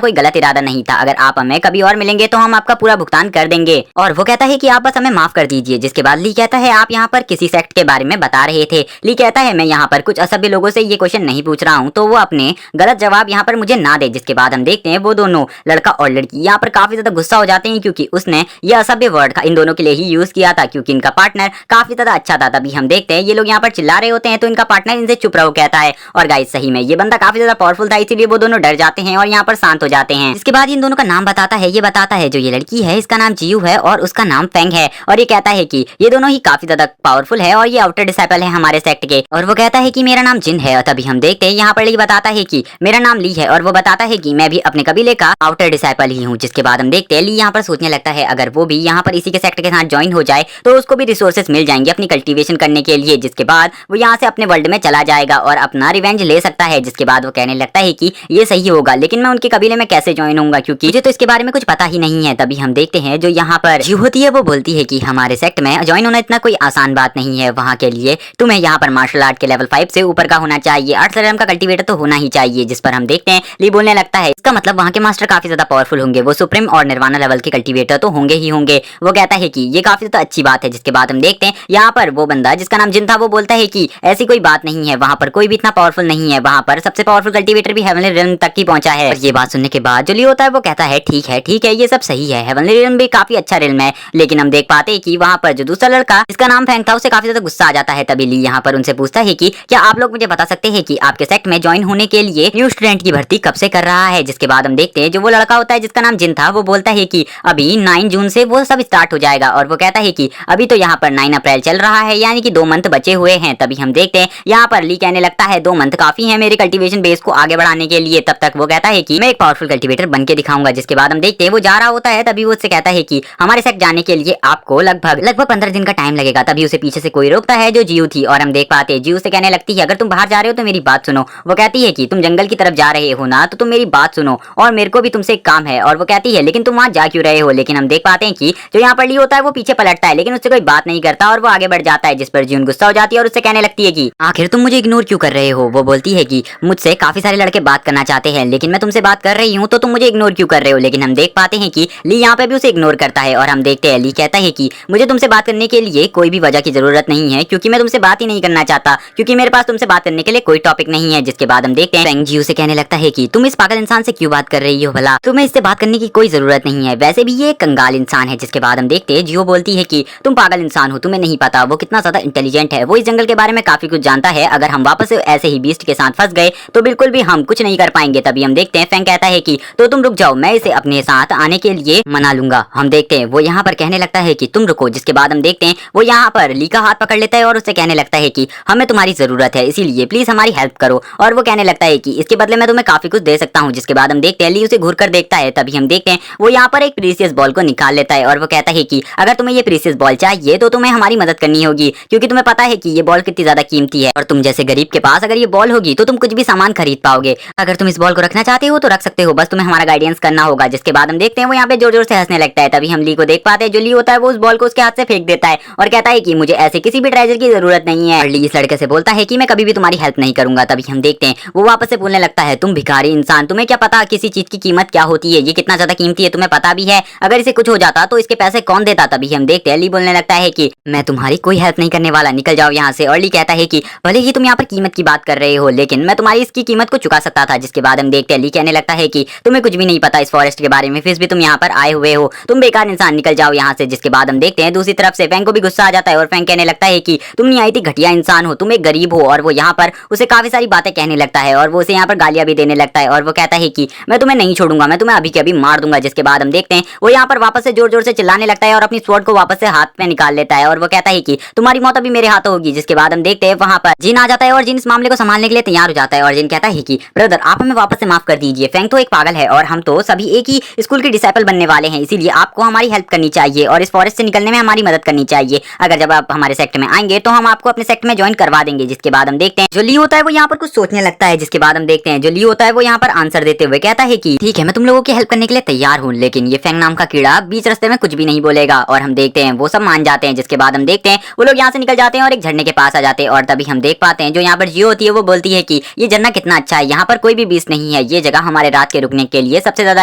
कोई गलत इरादा नहीं था, अगर आप हमें कभी और मिलेंगे तो हम आपका पूरा भुगतान कर देंगे। और वो कहता है कि आप बस हमें माफ कर दीजिए। जिसके बाद ली कहता है आप यहाँ पर किसी सेक्ट के बारे में बता रहे थे। ली कहता है मैं यहाँ पर कुछ असभ्य लोगों से ये क्वेश्चन नहीं पूछ रहा हूँ, तो वो अपने गलत जवाब यहाँ पर मुझे ना दे। जिसके बाद हम देखते हैं वो दोनों लड़का और लड़की यहाँ पर काफी ज्यादा गुस्सा हो जाते हैं क्योंकि उसने ये असभ्य वर्ड इन दोनों के लिए ही यूज किया था क्योंकि इनका पार्टनर काफी ज्यादा अच्छा था। तभी हम देखते हैं ये लोग यहाँ पर चिल्ला रहे होते हैं तो इनका पार्टनर इनसे चुप रहो कहता है। और गाइस सही में ये बंदा काफी ज्यादा पावरफुल था, इसीलिए वो दोनों डर जाते हैं और यहाँ पर शांत हो जाते हैं। इसके बाद इन दोनों का नाम बताता है, ये बताता है जो ये लड़की है इसका नाम जियू है और उसका नाम फेंग है और ये कहता है कि ये दोनों ही काफी ज्यादा पावरफुल है और ये आउटर डिसाइपल है हमारे सेक्ट के। और वो कहता है कि मेरा नाम जिन है। और तभी हम देखते हैं यहाँ पर ये बताता है कि मेरा नाम ली है और वो बताता है कि मैं भी अपने कबीले का आउटर डिसाइपल ही हूँ। जिसके बाद हम देखते हैं ली यहाँ पर सोचने लगता है अगर वो भी यहाँ पर इसी के सेक्ट के साथ ज्वाइन हो जाए तो उसको भी रिसोर्सेज मिल जाएंगे अपनी कल्टीवेशन करने के लिए। जिसके बाद वो यहाँ से अपने वर्ल्ड में चला जाएगा और अपना रिवेंज ले सकता है। जिसके बाद वो कहने लगता है कि ये सही होगा, लेकिन मैं उनके कबीले में कैसे ज्वाइन होऊंगा क्योंकि मुझे तो इसके बारे में कुछ पता ही नहीं है। तभी हम देखते हैं जो यहाँ पर जियू होती है वो बोलती है कि हमारे सेक्ट में ज्वाइन होना इतना कोई आसान बात नहीं है, वहाँ के लिए तुम्हें यहाँ पर मार्शल आर्ट के लेवल 5 से ऊपर का होना चाहिए, 8 लेवल का कल्टीवेटर तो होना ही चाहिए। जिस पर हम देखते हैं ली बोलने लगता है इसका मतलब वहाँ के मास्टर काफी ज्यादा पावरफुल होंगे, वो सुप्रीम और निर्वाणा लेवल के कल्टीवेटर तो होंगे ही होंगे। वो कहता है कि ये काफी ज्यादा अच्छी बात है। जिसके बाद हम देखते हैं यहाँ पर वो बंदा जिसका नाम जिन था वो बोलता है कि ऐसी कोई बात नहीं है, वहाँ पर कोई भी इतना पावरफुल नहीं है, वहाँ पर सबसे पावरफुल कल्टीवेटर भी हेवनली रिल्म तक ही पहुंचा है। और ये बात सुनने के बाद जो ली होता है वो कहता है ठीक है ये सब सही है, हेवनली रिल्म भी काफी अच्छा रिल्म है। लेकिन हम देख पाते हैं कि वहाँ पर जो दूसरा लड़का जिसका नाम फेंग था उसे काफी ज्यादा गुस्सा आ जाता है। तभी ली यहाँ पर उनसे पूछता है कि क्या आप लोग मुझे बता सकते हैं कि आपके सेक्ट में ज्वाइन होने के लिए न्यू स्टूडेंट की भर्ती कब से कर रहा है। जिसके बाद हम देखते हैं जो वो लड़का होता है जिसका नाम जिन था वो बोलता है कि अभी 9 जून से वो सब स्टार्ट हो जाएगा। और वो कहता है कि अभी तो यहाँ पर 9 अप्रैल चल रहा है, यानी कि 2 मंथ बचे हुए हैं। तभी हम देखते हैं यहाँ पर ली कहने लगता है 2 मंथ काफी है मेरे कल्टीवेशन बेस को आगे बढ़ाने के लिए, तब तक वो कहता है कि मैं एक पावरफुल कल्टीवेटर बन के दिखाऊंगा। जिसके बाद हम देखते हैं वो जा रहा होता है, तभी वो उससे कहता है कि हमारे सेक्ट जाने के लिए आपको लगभग 15 दिन का टाइम लगेगा। तभी उसे पीछे से कोई रोकता है जो जियू थी और हम देख पाते हैं जियू से कहने लगती है अगर तुम बाहर जा रहे हो तो मेरी बात सुनो। वो कहती है कि तुम जंगल की तरफ जा रहे हो ना, तो तुम मेरी बात सुनो और मेरे को भी तुमसे एक काम है। और वो कहती है लेकिन तुम वहाँ जा क्यों रहे हो। लेकिन हम देख पाते हैं कि जो यहाँ पर ली होता है वो पीछे पलटता है लेकिन उससे कोई बात नहीं करता और वो आगे बढ़ जाता है। जिस पर जिन गुस्सा हो जाती है और उससे कहने लगती है कि आखिर तुम मुझे इग्नोर क्यों कर रहे हो। वो बोलती है कि मुझसे काफी सारे लड़के बात करना चाहते हैं लेकिन मैं तुमसे बात कर रही हूँ तो तुम मुझे इग्नोर क्यों कर रहे हो। लेकिन हम देख पाते हैं कि ली यहाँ पे भी उसे इग्नोर करता है और हम देखते हैं ली कहता है कि मुझे तुमसे बात करने के लिए कोई भी वजह की जरूरत नहीं है क्योंकि मैं तुमसे बात ही नहीं करना चाहता, क्योंकि मेरे पास तुमसे बात करने के लिए कोई टॉपिक नहीं है। जिसके बाद हम देखते हैं फेंग जियू से कहने लगता है कि तुम इस पागल इंसान से क्यों बात कर रही हो, भला तुम्हें इससे बात करने की कोई जरूरत नहीं है, वैसे भी ये कंगाल इंसान है। जिसके बाद हम देखते हैं जियो बोलती है कि तुम पागल इंसान हो, तुम्हें नहीं पता वो कितना ज्यादा इंटेलिजेंट है, वो इस जंगल के बारे में काफी कुछ जानता है, अगर हम वापस ऐसे ही बीस्ट के साथ फंस गए तो बिल्कुल भी हम कुछ नहीं कर पाएंगे। तभी हम देखते हैं फेंग कहता है कि तो तुम रुक जाओ, मैं इसे अपने साथ आने के लिए मना लूंगा। हम देखते हैं वो यहाँ पर कहने लगता है कि तुम रुको। जिसके बाद हम देखते हैं वो यहाँ पर ली का हाथ पकड़ लेता है और उससे कहने लगता है कि हमें तुम्हारी जरूरत है, इसीलिए प्लीज हमारी हेल्प करो। और वो कहने लगता है कि इसके बदले मैं तुम्हें काफी कुछ दे सकता हूँ। जिसके बाद हम देखते हैं ली उसे घूर कर देखता है, तभी हम देखते हैं वो यहाँ पर एक प्रीसियस बॉल को निकाल लेता है और वो कहता है कि अगर तुम्हें ये प्रीसियस बॉल चाहिए तो तुम्हें हमारी मदद करनी होगी, क्योंकि तुम्हें पता है कि ये बॉल कितनी ज्यादा कीमती है और तुम जैसे गरीब के पास अगर ये बॉल होगी तो तुम कुछ भी सामान खरीद पाओगे। अगर तुम इस बॉल को रखना चाहते हो तो रख सकते हो, बस तुम्हें हमारा गाइडेंस करना होगा। जिसके बाद हम देखते हैं वो यहाँ पे जोर जोर से हंसने लगता है। तभी हम ली को देख पाते हैं, जो ली होता है वो उस बॉल को उसके हाथ से फेंक देता है और कहता है कि मुझे ऐसे किसी भी ट्रेजर की जरूरत नहीं है। और ली इस लड़के से बोलता है कि मैं कभी भी तुम्हारी हेल्प नहीं करूंगा। तभी हम देखते हैं वो वापस से बोलने लगता है तुम भिखारी इंसान, तुम्हें क्या पता किसी चीज की कीमत क्या होती है, ये कितना ज्यादा कीमती है तुम्हें पता भी है, अगर इसे कुछ हो जाता तो इसके पैसे कौन देता। तभी हम देखते हैं ली बोलने लगता है कि मैं तुम्हारी कोई हेल्प नहीं करने वाला, निकल जाओ यहाँ से। और ली कहता है कि भले ही तुम यहाँ पर कीमत की बात कर रहे हो लेकिन मैं तुम्हारी इसकी कीमत को चुका सकता था। जिसके बाद हम देखते हैं ली कहने लगता है कि तुम्हें कुछ भी नहीं पता इस फॉरेस्ट के बारे में, फिर भी तुम यहाँ पर आए हुए हो, तुम बेकार इंसान, निकल जाओ यहाँ से। जिसके बाद हम देखते हैं दूसरी तरफ से फेंग को भी गुस्सा आ जाता है और फेंग कहने लगता है कि तुम नहीं आई थी, घटिया इंसान हो, तुम एक गरीब हो। और वो यहाँ पर उसे काफी सारी बातें कहने लगता है और वो उसे यहाँ पर गालियां भी देने लगता है और वो कहता है कि मैं तुम्हें नहीं छोड़ूंगा, मैं तुम्हें अभी के अभी मार दूंगा। जिसके बाद हम देखते हैं वो यहाँ पर वापस से जोर जोर से चिल्लाने लगता है और अपनी स्वॉर्ड को वापस से हाथ में निकाल लेता है और वो कहता है कि तुम्हारी मौत अभी मेरे हाथों होगी। जिसके बाद हम देखते हैं वहाँ पर जिन जिन आ जाता है और जिन इस मामले को संभालने के लिए तैयार हो जाता है और जिन कहता है कि ब्रदर आप हमें वापस से माफ कर दीजिए, फैंग तो एक पागल है और हम तो सभी एक ही स्कूल के डिसाइपल बनने वाले हैं, इसीलिए आपको हमारी हेल्प करनी चाहिए और इस फॉरेस्ट से निकलने में हमारी मदद करनी चाहिए। अगर जब आप हमारे सेक्ट में आएंगे तो हम आपको अपने सेक्ट में ज्वाइन करवा देंगे। जिसके बाद हम देखते हैं जो ली होता है वो यहाँ पर कुछ सोचने लगता है। जिसके बाद हम देखते हैं जो ली होता है वो यहाँ पर आंसर देते हुए कहता है कि ठीक है मैं तुम लोगों की हेल्प करने के लिए तैयार हूँ, लेकिन ये फैंग नाम का कीड़ा बीच रास्ते में कुछ भी नहीं बोलेगा। और हम देखते हैं वो सब मान जाते हैं। जिसके बाद हम देखते हैं वो लोग यहाँ से निकल जाते हैं और एक झरने के पास आ जाते हैं और तभी हम देख पाते हैं जो यहाँ पर जियो होती है वो बोलती है कि ये झरना कितना अच्छा है, यहाँ पर कोई भी बीच नहीं है, ये जगह हमारे रात के रुकने के लिए सबसे ज्यादा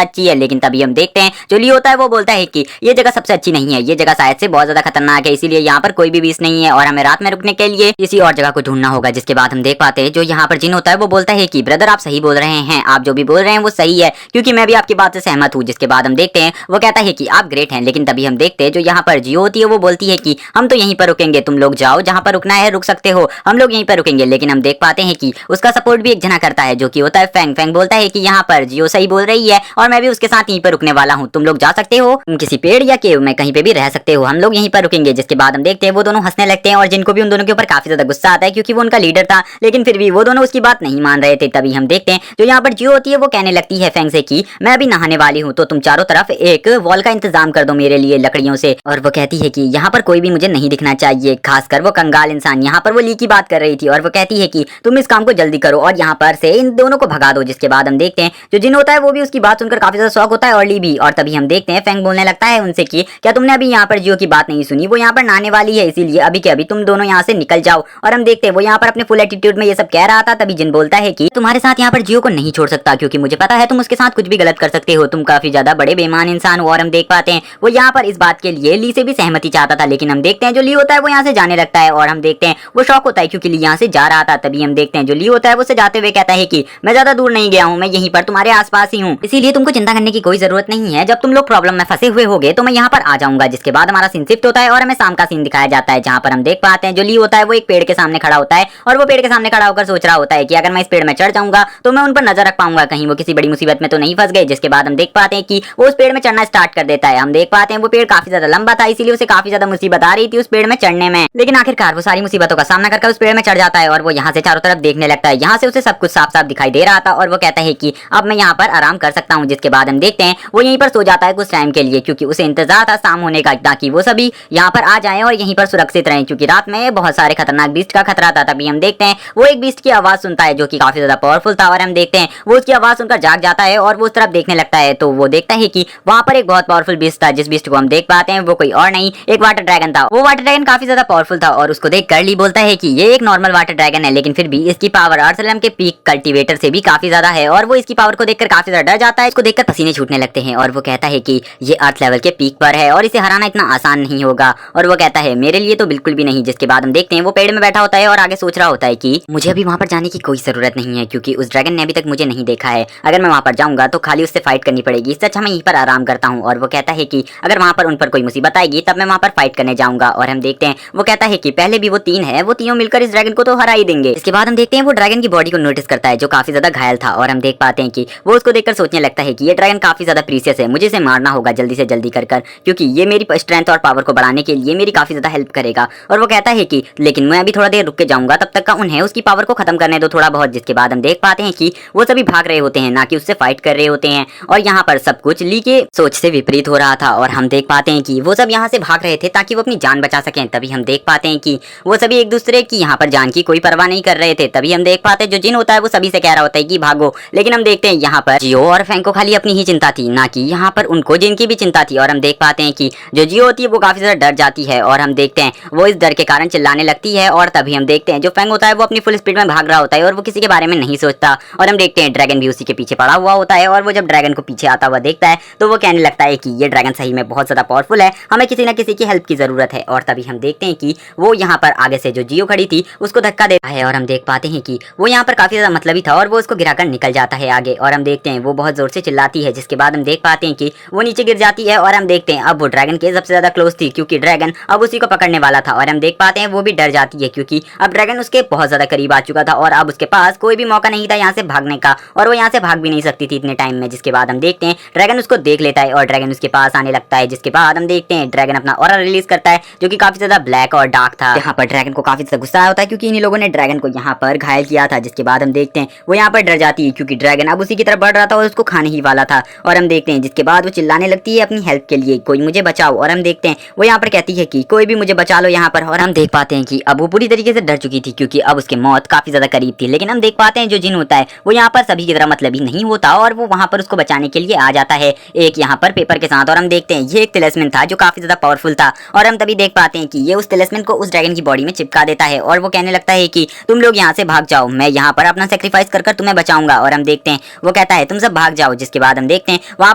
अच्छी है। लेकिन तभी हम देखते हैं जो लियो होता है वो बोलता है कि ये जगह सबसे अच्छी नहीं है, ये जगह शायद से बहुत ज्यादा खतरनाक है, इसीलिए यहाँ पर कोई भी बीच नहीं है और हमें रात में रुकने के लिए किसी और जगह को ढूंढना होगा। जिसके बाद हम देख पाते हैं जो यहाँ पर जिन होता है वो बोलता है कि ब्रदर आप सही बोल रहे हैं, आप जो भी बोल रहे हैं वो सही है, क्योंकि मैं भी आपकी बात से सहमत हूँ। जिसके बाद हम देखते हैं वो कहता है कि आप ग्रेट हैं। लेकिन तभी हम देखते हैं जो यहाँ पर जियो होती है वो बोलती है कि हम तो यहीं पर रुकेंगे, तुम लोग जाओ जहाँ पर रुकना है रुक सकते हो, हम लोग यहीं पर रुकेंगे। लेकिन हम देख पाते हैं कि उसका सपोर्ट भी एक जना करता है जो कि होता है फैंग। फैंग बोलता है कि यहाँ पर जियो सही बोल रही है और मैं भी उसके साथ यहीं पर रुकने वाला हूँ, तुम लोग जा सकते हो किसी पेड़ या केव में कहीं पे भी रह सकते हो, हम लोग यहीं पर रुकेंगे। जिसके बाद हम देखते हैं वो दोनों हंसने लगते हैं और जिनको भी उन दोनों के ऊपर काफी ज्यादा गुस्सा आता है क्योंकि वो उनका लीडर था, लेकिन फिर भी वो दोनों उसकी बात नहीं मान रहे थे। तभी हम देखते हैं जो यहाँ पर जियो होती है वो कहने लगती है फैंग से कि मैं अभी नहाने वाली हूँ, तो तुम चारों तरफ एक वॉल का इंतजाम कर दो मेरे लिए लकड़ियों से। और वो कहती है कि यहाँ पर कोई भी मुझे नहीं दिखना चाहिए, खासकर वो कंगाल इंसान। यहाँ पर वो ली की बात कर रही थी और वो कहती है कि तुम इस काम को जल्दी करो और यहाँ पर से इन दोनों को भगा दो। जिसके बाद हम देखते हैं जो जिन होता है वो भी उसकी बात सुनकर काफी ज्यादा शौक होता है और ली भी। और तभी हम देखते हैं फैंग बोलने लगता है उनसे कि क्या तुमने अभी यहाँ पर जियो की बात नहीं सुनी, वो यहाँ पर नहाने वाली है, इसीलिए अभी के अभी तुम दोनों यहाँ से निकल जाओ। और हम देखते हैं वो यहाँ पर अपने फुल एटीट्यूड में ये सब कह रहा था। तभी जिन बोलता है कि तुम्हारे साथ यहाँ पर जियो को नहीं छोड़ सकता, क्योंकि मुझे पता है तुम उसके साथ कुछ भी गलत कर सकते हो, तुम काफी ज्यादा बड़े बेईमान इंसान हो। और हम देख पाते हैं वो यहाँ पर इस बात के लिए ली से भी सहमति चाहता था, लेकिन हम देखते हैं जो ली होता है वो यहाँ से जाने लगता है और हम देखते हैं वो शौक होता है क्योंकि ली यहाँ से जा रहा था। तभी हम देखते हैं जो ली होता है वो से जाते हुए कहता है कि मैं ज्यादा दूर नहीं गया हूँ, मैं यहीं पर तुम्हारे आसपास ही हूँ, इसीलिए तुमको चिंता करने की कोई जरूरत नहीं है, जब तुम लोग प्रॉब्लम में फंसे हुए होगे तो मैं यहाँ पर आ जाऊंगा। जिसके बाद हमारा सीन शिफ्ट होता है और हमें शाम का सीन दिखाया जाता है जहाँ पर हम देख पाते हैं जो ली होता है वो एक पेड़ के सामने खड़ा होता है और वो पेड़ के सामने खड़ा होकर सोच रहा होता है कि अगर मैं इस पेड़ में चढ़ जाऊंगा तो मैं उन पर नजर रख पाऊंगा, कहीं वो किसी बड़ी मुसीबत में तो नहीं फंस गए। जिसके बाद हम देख पाते हैं कि वो उस पेड़ में चढ़ना स्टार्ट कर देता है। हम देख पाते हैं वो पेड़ काफी ज्यादा लंबा था, इसीलिए उसे काफी ज्यादा मुसीबत आ रही थी उस पेड़ में चढ़ने में, लेकिन आखिरकार वो सारी मुसीबतों का सामना करके उस पेड़ में चढ़ जाता है और वो यहाँ से चारों तरफ देखने लगता है। यहाँ से उसे सब कुछ साफ साफ दिखाई दे रहा था और वो कहता है कि अब मैं यहाँ पर आराम कर सकता हूँ। जिसके बाद हम देखते हैं वो यहीं पर सो जाता है कुछ टाइम के लिए, क्योंकि उसे इंतजार था शाम होने का ताकि वो सभी यहाँ पर आ जाएं और यहीं पर सुरक्षित रहें, क्योंकि रात में बहुत सारे खतरनाक बीस्ट का खतरा था। तभी हम देखते हैं वो एक बीस्ट की आवाज सुनता है जो कि काफी ज्यादा पावरफुल था और हम देखते हैं वो उसकी आवाज सुनकर जाग जाता है और वो उस तरफ देखने लगता है। तो वो देखता है कि वहाँ पर एक बहुत पावरफुल बीस्ट था, जिस बीस्ट को हम देख पाते हैं वो कोई और नहीं एक वाटर ड्रैगन था। वो वाटर ड्रैगन काफी ज्यादा पावरफुल था और उसको देख कर ली बोलता है कि ये एक नॉर्मल वाटर ड्रैगन है, लेकिन फिर भी इसकी पावर अर्सलम के पीक कल्टीवेटर से भी काफी ज्यादा है। और वो इसकी पावर को देखकर काफी ज्यादा डर जाता है, इसको देखकर पसीने छूटने लगते हैं और वो कहता है कि ये अर्थ लेवल के पीक पर है और इसे हराना इतना आसान नहीं होगा। और वो कहता है मेरे लिए तो बिल्कुल भी नहीं। जिसके बाद हम देखते हैं वो पेड़ में बैठा होता है और आगे सोच रहा होता है कि मुझे अभी वहां पर जाने की कोई जरूरत नहीं है, क्योंकि उस ड्रैगन ने अभी तक मुझे नहीं देखा है, अगर मैं वहां पर जाऊंगा तो खाली उससे फाइट करनी पड़ेगी, इससे अच्छा मैं यहीं पर आराम करता हूँ। और वो कहता है कि अगर वहां पर उन पर कोई मुसीबत आएगी तब मैं वहां पर फाइट करने जाऊंगा। और हम देखते हैं वो कहता है कि पहले भी वो तीन है, वो तीनों मिलकर इस ड्रैगन को तो हरा ही देंगे। इसके बाद हम देखते हैं वो ड्रैगन की बॉडी को नोटिस करता है जो काफी ज्यादा घायल था और हम देख पाते हैं कि वो उसको देखकर सोचने लगता है कि ये ड्रैगन काफी ज्यादा प्रीशियस है, मुझे इसे मारना होगा जल्दी से जल्दी कर क्योंकि ये मेरी स्ट्रेंथ और पावर को बढ़ाने के लिए मेरी काफी ज्यादा हेल्प करेगा। और वो कहता है कि लेकिन मैं अभी थोड़ा देर रुक के जाऊंगा, तब तक का उन्हें उसकी पावर को खत्म करने दो थोड़ा बहुत। जिसके बाद हम देख पाते हैं कि वो सभी भाग रहे होते हैं, ना कि उससे फाइट कर रहे होते हैं। और यहाँ पर सब कुछ ली के सोच से विपरीत हो रहा था और हम देख पाते हैं कि वो सब यहाँ से भाग रहे थे ताकि वो अपनी जान बचा सकें। तभी हम देख पाते हैं कि वो सभी एक दूसरे की यहाँ पर जान की कोई परवाह नहीं कर रहे थे। तभी हम देख पाते हैं जो जिन होता है वो सभी से कह रहा होता है कि भागो, लेकिन हम देखते हैं यहाँ पर जियो और फैंग को खाली अपनी ही चिंता थी, ना कि यहाँ पर उनको जिन की भी चिंता थी। और हम देख पाते हैं कि जो जियो होती है वो काफी ज्यादा डर जाती है और हम देखते हैं वो इस डर के कारण चिल्लाने लगती है। और तभी हम देखते हैं जो फैंग होता है वो अपनी फुल स्पीड में भाग रहा होता है और वो किसी के बारे में नहीं सोचता। और हम देखते हैं ड्रैगन भी उसी के पीछे पड़ा हुआ होता है और वो जब ड्रैगन को पीछे आता हुआ देखता है तो वो कहने लगता है कि ये ड्रैगन सही में बहुत ज्यादा पावरफुल है, हमें किसी न किसी की हेल्प की जरूरत है। और तभी हम देखते हैं कि वो यहाँ पर आगे से जो जियो खड़ी थी उसको धक्का देता है और हम देख पाते हैं कि वो यहाँ पर काफी ज्यादा मतलबी था और वो उसको गिराकर निकल जाता है आगे। और हम देखते हैं वो बहुत जोर से चिल्लाती है, जिसके बाद हम देख पाते हैं कि वो नीचे गिर जाती है। और हम देखते हैं अब वो ड्रैगन के सबसे ज्यादा क्लोज थी, क्योंकि ड्रैगन अब उसी को पकड़ने वाला था। और हम देख पाते हैं वो भी डर जाती है, क्योंकि अब ड्रैगन उसके बहुत ज्यादा करीब आ चुका था और अब उसके पास कोई भी मौका नहीं था यहाँ से भागने का, और वो यहाँ से भाग भी नहीं सकती थी इतने टाइम में। जिसके बाद हम देखते हैं ड्रैगन उसको देख लेता है और ड्रैगन उसके पास आने लगता है। जिसके बाद हम देखते हैं ड्रैगन अपना ऑरा रिलीज करता है जो कि काफी ज्यादा ब्लैक और डार्क था। यहाँ पर ड्रैगन को काफी ज्यादा गुस्सा होता है क्योंकि क्योंकि इन्हीं लोगों ने ड्रैगन को यहाँ पर घायल किया था, जिसके बाद हम देखते हैं वो यहाँ पर डर जाती है क्योंकि ड्रैगन अब उसी की तरफ बढ़ रहा था और उसको खाने ही वाला था। और हम देखते हैं जिसके बाद वो चिल्लाने लगती है अपनी हेल्प के लिए, कोई मुझे बचाओ। और हम देखते हैं वो यहाँ पर कहती है कि कोई भी मुझे बचा लो यहाँ पर। और हम देख पाते हैं कि अब वो पूरी तरीके से डर चुकी थी क्योंकि अब उसकी मौत काफी ज्यादा करीब थी। लेकिन हम देख पाते हैं जो जिन होता है वो यहाँ पर सभी की तरह मतलब ही नहीं होता और वो वहाँ पर उसको बचाने के लिए आ जाता है एक यहाँ पर पेपर के साथ। और हम देखते हैं ये एक तिलिस्मिन था जो काफी ज्यादा पावरफुल था और हम तभी देख पाते हैं कि ये उस तिलिस्मिन को उस ड्रैगन की बॉडी में चिपका देता है और वो कहने लगता है कि तुम लोग यहाँ से भाग जाओ, मैं यहाँ पर अपना सेक्रीफाइस कर तुम्हें बचाऊंगा। और हम देखते हैं वो कहता है तुम सब भाग जाओ, जिसके बाद हम देखते हैं वहाँ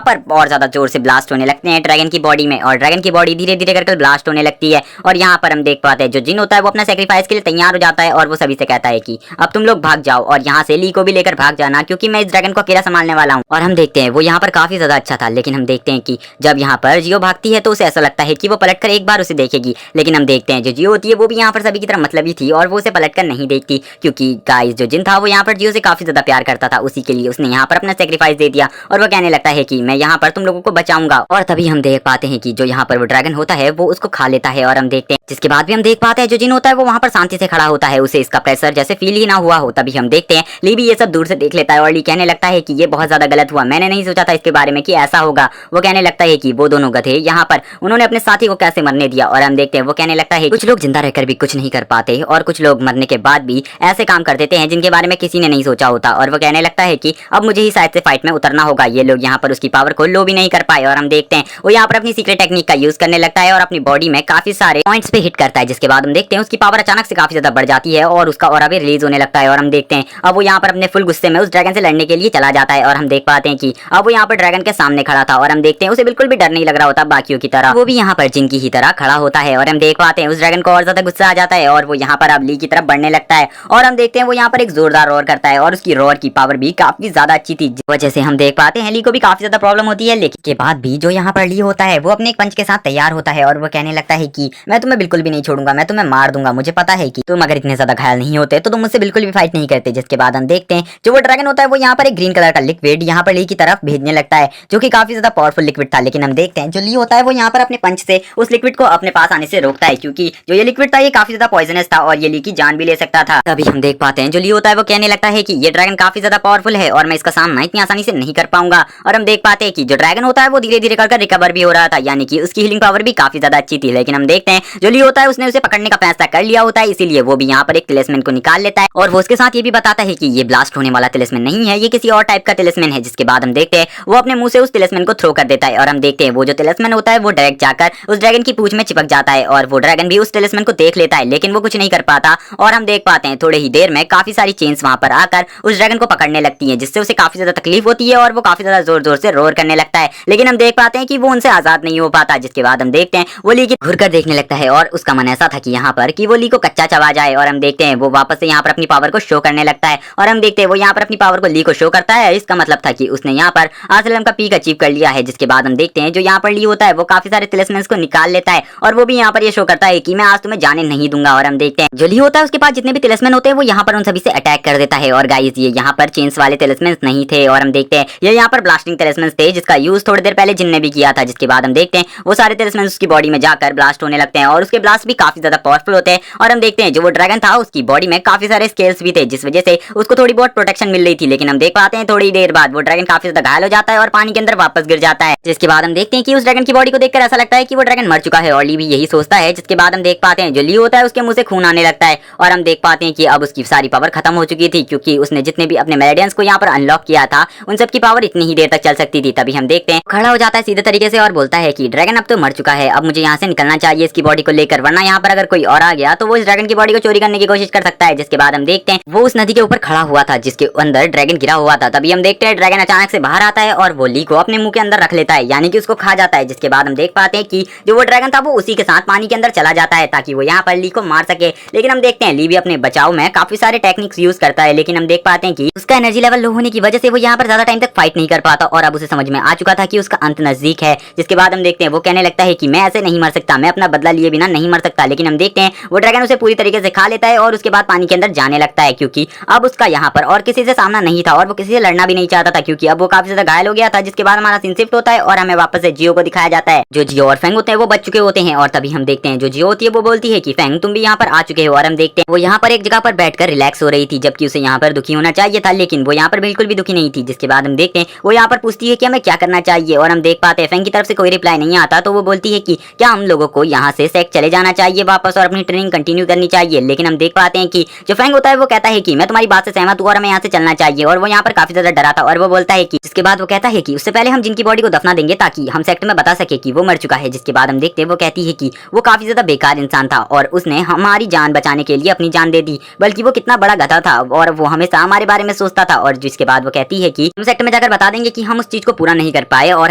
पर और ज्यादा जोर से ब्लास्ट होने लगते हैं ड्रैगन की बॉडी में और ड्रैगन की बॉडी धीरे धीरे करके ब्लास्ट होने लगती है। और यहाँ पर हम देख पाते हैं जो जिन होता है वो अपना सेक्रीफाइस के लिए तैयार हो जाता है और वो सभी से कहता है कि अब तुम लोग भाग जाओ और यहाँ से ली को भी लेकर भाग जाना क्योंकि मैं इस ड्रैगन को अकेला संभालने वाला हूँ। और हम देखते हैं वो यहाँ पर काफी ज्यादा अच्छा था, लेकिन हम देखते हैं कि जब यहाँ पर जियो भागती है तो उसे ऐसा लगता है कि वो पलटकर एक बार उसे देखेगी, लेकिन हम देखते हैं जो जियो होती है वो भी यहाँ पर सभी की तरह मतलबी थी और वो उसे पलटकर नहीं देखती क्योंकि गाइस जो जिन था वो यहाँ पर जियो से काफी ज्यादा प्यार करता था, उसी के लिए उसने यहाँ पर अपना सेक्रीफाइस दे दिया और वो कहने लगता है कि मैं यहाँ पर तुम लोगों को बचाऊंगा। और तभी हम देख पाते हैं कि जो यहाँ पर वो ड्रैगन होता है वो उसको खा लेता है। और हम देखते हैं जिसके बाद भी हम देख पाते हैं जो जिन होता है वो वहाँ पर शांति से खड़ा होता है, उसे इसका प्रेशर जैसे फील ही ना हुआ हो। तभी हम देखते हैं ली भी ये सब दूर से देख लेता है और ली कहने लगता है कि ये बहुत ज्यादा गलत हुआ, मैंने नहीं सोचा था इसके बारे में कि ऐसा होगा। वो कहने लगता है कि वो दोनों गधे यहाँ पर उन्होंने अपने साथी को कैसे मरने दिया। और हम देखते हैं वो कहने लगता है कुछ लोग जिंदा रहकर भी कुछ नहीं कर पाते और कुछ लोग मरने के बाद भी ऐसे काम कर देते हैं जिनके बारे में किसी ने नहीं सोचा होता। और वो कहने लगता है कि अब मुझे ही शायद से फाइट में उतरना होगा, ये लोग यहाँ पर उसकी पावर को लो भी नहीं कर पाए। और हम देखते हैं वो यहाँ पर अपनी सीक्रेट टेक्निक का यूज करने लगता है और अपनी बॉडी में काफी सारे पॉइंट्स पे हिट करता है, जिसके बाद हम देखते हैं उसकी पावर अचानक से काफी ज्यादा बढ़ जाती है और उसका ऑरा भी रिलीज होने लगता है। और हम देखते हैं अब वो यहाँ पर अपने फुल गुस्से में उस ड्रैगन से लड़ने के लिए चला जाता है और हम देख पाते हैं कि अब वो यहाँ पर ड्रैगन के सामने खड़ा था और हम देखते हैं उसे बिल्कुल भी डर नहीं लग रहा होता बाकियों की तरह, वो भी यहाँ पर जिन की ही तरह खड़ा होता है। और हम देख पाते हैं उस ड्रैगन को और ज्यादा गुस्सा आ जाता है और वो यहाँ पर अब ली की तरफ बढ़ने लगता है और हम देखते हैं वो यहाँ पर एक जोरदार रोर करता है और उसकी रोर की पावर भी काफी ज्यादा अच्छी थी, वजह से हम देख पाते हैं ली को भी काफी ज्यादा प्रॉब्लम होती है। लेकिन के बाद भी जो यहाँ पर ली होता है वो अपने एक पंच के साथ तैयार होता है और वो कहने लगता है कि मैं तुम्हें बिल्कुल भी नहीं छोड़ूंगा, मैं तुम्हें मार दूंगा, मुझे पता है कि तुम अगर इतने ज्यादा घायल नहीं होते तो तुम मुझसे बिल्कुल भी फाइट नहीं करते। जिसके बाद हम देखते हैं जो वो ड्रैगन होता है वो यहाँ पर एक ग्रीन कलर का लिक्विड यहाँ पर ली की तरफ भेजने लगता है जो कि काफी ज्यादा पावरफुल लिक्विड था। लेकिन हम देखते हैं जो ली होता है वो यहाँ पर अपने पंच से उस लिक्विड को अपने पास आने से रोकता है क्योंकि जो ये लिक्विड था ये काफी ज्यादा पॉइजनस था और ये ली की जान भी ले सकता था। तभी हम देख पाते हैं जो ली होता है वो कहने लगता है कि ये ड्रैगन काफी ज्यादा पावरफुल है और मैं इसका सामना इतनी आसानी से नहीं कर पाऊंगा। और हम देख पाते हैं कि जो ड्रैगन होता है वो धीरे धीरे कर रिकवर भी हो रहा था, यानी कि उसकी हीलिंग पावर भी काफी ज्यादा अच्छी थी। लेकिन हम देखते हैं जो ली होता है उसने उसे पकड़ने का फैसला कर लिया होता है, इसीलिए वो भी यहाँ पर एक तिलिस्मिन को निकाल लेता है और वो उसके साथ ये भी बताता है कि ये ब्लास्ट होने वाला तिलिस्मिन नहीं है, ये किसी और टाइप का तिलिस्मिन है। जिसके बाद हम देखते हैं वो अपने मुंह से उस तिलिस्मिन को थ्रो कर देता है और हम देखते हैं वो जो तिलिस्मिन होता है वो डायरेक्ट जाकर उस ड्रैगन की पूंछ में चिपक जाता है और वो ड्रैगन भी उस तिलिस्मिन को देख लेता है लेकिन वो कुछ नहीं कर पाता। और हम देख पाते हैं थोड़े ही देर में काफी सारी चेन्स वहां पर आकर उस ड्रैगन को पकड़ने लगती हैं, जिससे उसे काफी ज्यादा तकलीफ होती है और वो काफी ज्यादा जोर जोर से रोर करने लगता है। लेकिन हम देख पाते हैं कि वो उनसे आजाद नहीं हो पाता। जिसके बाद हम देखते हैं वो ली की घुर कर देखने लगता है और उसका मन ऐसा था कि यहाँ पर कि वो ली को कच्चा चबा जाए। और हम देखते हैं वो वापस से यहाँ पर अपनी पावर को शो करने लगता है और हम देखते हैं वो यहाँ पर अपनी पावर को ली को शो करता है। इसका मतलब था कि उसने यहाँ पर आसलम का पीक अचीव कर लिया है। जिसके बाद हम देखते हैं जो यहाँ पर ली होता है वो काफी सारे तिलिस्मिन्स को निकाल लेता है और वो भी यहाँ पर ये शो करता है कि मैं आज तुम्हें जाने नहीं दूंगा। और हम देखते हैं जो ली होता है उसके पास जितने भी तिलिस्मिन होते हैं वो यहाँ पर उन सभी से अटैक कर देता है। और गाइस ये यहाँ पर चेन्स वाले तिलिस्मिन्स नहीं थे और हम देखते हैं ये यहाँ पर ब्लास्टिंग तिलिस्मिन्स थे जिसका यूज थोड़ी देर पहले जिन ने भी किया था। जिसके बाद हम देखते हैं वो सारे तिलिस्मिन्स उसकी बॉडी में जाकर ब्लास्ट होने लगते हैं और उसके ब्लास्ट भी काफी ज्यादा पावरफुल होते हैं। और हम देखते हैं जो वो ड्रैगन था उसकी बॉडी में काफी सारे स्केल्स भी थे जिस वजह से उसको थोड़ी बहुत प्रोटेक्शन मिल रही थी। लेकिन हम देख पाते हैं थोड़ी देर बाद वो ड्रैगन काफी ज्यादा घायल हो जाता है और पानी के अंदर वापस गिर जाता है। जिसके बाद हम देखते हैं कि उस ड्रैगन की बॉडी को देखकर ऐसा लगता है कि वो ड्रैगन मर चुका है और ली भी यही सोचता है। जिसके बाद हम देख पाते हैं जो ली होता है उसके मुंह से खून आने लगता है और हम देख पाते हैं कि अब उसकी सारी पावर खत्म हो चुकी थी क्योंकि उसने जितने भी अपने मेलेडियंस को यहाँ पर अनलॉक किया था उन सब की पावर इतनी ही देर तक चल सकती थी। तभी हम देखते हैं खड़ा हो जाता है सीधे तरीके से और बोलता है कि ड्रैगन अब तो मर चुका है, अब मुझे यहाँ से निकलना चाहिए इसकी बॉडी को लेकर, वरना यहाँ पर अगर कोई और आ गया तो वो इस ड्रैगन की बॉडी को चोरी करने की कोशिश कर सकता है। जिसके बाद हम देखते हैं वो उस नदी के ऊपर खड़ा हुआ था जिसके अंदर ड्रैगन गिरा हुआ था। तभी हम देखते हैं ड्रैगन अचानक से बाहर आता है और वो ली को अपने मुंह के अंदर रख लेता है, यानी कि उसको खा जाता है। जिसके बाद हम देख पाते हैं कि जो वो ड्रैगन था वो उसी के साथ पानी के अंदर चला जाता है ताकि वो यहाँ पर ली को मार सके। लेकिन हम देखते हैं ली भी अपने बचाव में काफी सारे टेक्निक्स यूज करता है, लेकिन हम देख पाते हैं कि उसका एनर्जी लेवल लो होने की वजह से वो यहाँ पर ज्यादा टाइम तक फाइट नहीं कर पाता और अब उसे समझ में आ चुका था कि उसका अंत नजदीक है। जिसके बाद हम देखते हैं वो कहने लगता है कि मैं ऐसे नहीं मर सकता, मैं अपना बदला लिए बिना ड्रैगन नहीं मर सकता, लेकिन हम देखते हैं वो ड्रैगन उसे पूरी तरीके से खा लेता है और उसके बाद पानी के अंदर जाने लगता है, क्योंकि अब उसका यहाँ पर और किसी से सामना नहीं था और वो किसी से लड़ना भी नहीं चाहता था, क्योंकि अब वो काफी ज्यादा घायल हो गया था। जिसके बाद हमारा सीन शिफ्ट होता है और हमें वापस से जियो को दिखाया जाता है। जो जियो और फेंग होते हैं वो बच चुके होते हैं और तभी हम देखते हैं जो जियो होती है वो बोलती है कि फेंग तुम भी यहाँ पर आ चुके हो, और हम देखते हैं वो यहाँ पर एक जगह पर बैठकर रिलैक्स हो रही थी, जबकि उसे यहाँ पर दुखी होना चाहिए था, लेकिन वो यहाँ पर बिल्कुल भी दुखी नहीं थी। जिसके बाद हम देखते हैं वो यहाँ पर पूछती है कि हमें क्या करना चाहिए, और हम देख पाते हैं फेंग की तरफ से कोई रिप्लाई नहीं आता, तो वो बोलती है कि क्या हम लोगों को यहाँ से सेक चले जाना चाहिए वापस और अपनी ट्रेनिंग कंटिन्यू करनी चाहिए। लेकिन हम देख पाते हैं कि जो फेंग होता है वो कहता है कि मैं तुम्हारी बात से सहमत हूँ और हमें यहाँ से चलना चाहिए, और वो यहाँ पर काफी ज्यादा डरा था और वो बोलता है कि जिसके बाद वो कहता है कि उससे पहले हम जिनकी बॉडी को दफना देंगे ताकि हम सेक्टर में बता सके कि वो मर चुका है। जिसके बाद हम देखते हैं वो कहती है कि वो काफी ज्यादा बेकार इंसान था और उसने हमारी जान बचाने के लिए अपनी जान दे दी, बल्कि वो कितना बड़ा गधा था और वो हमेशा हमारे बारे में सोचता था। और जिसके बाद वो कहती है कि हम सेक्टर में जाकर बता देंगे कि हम उस चीज को पूरा नहीं कर पाए और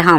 हम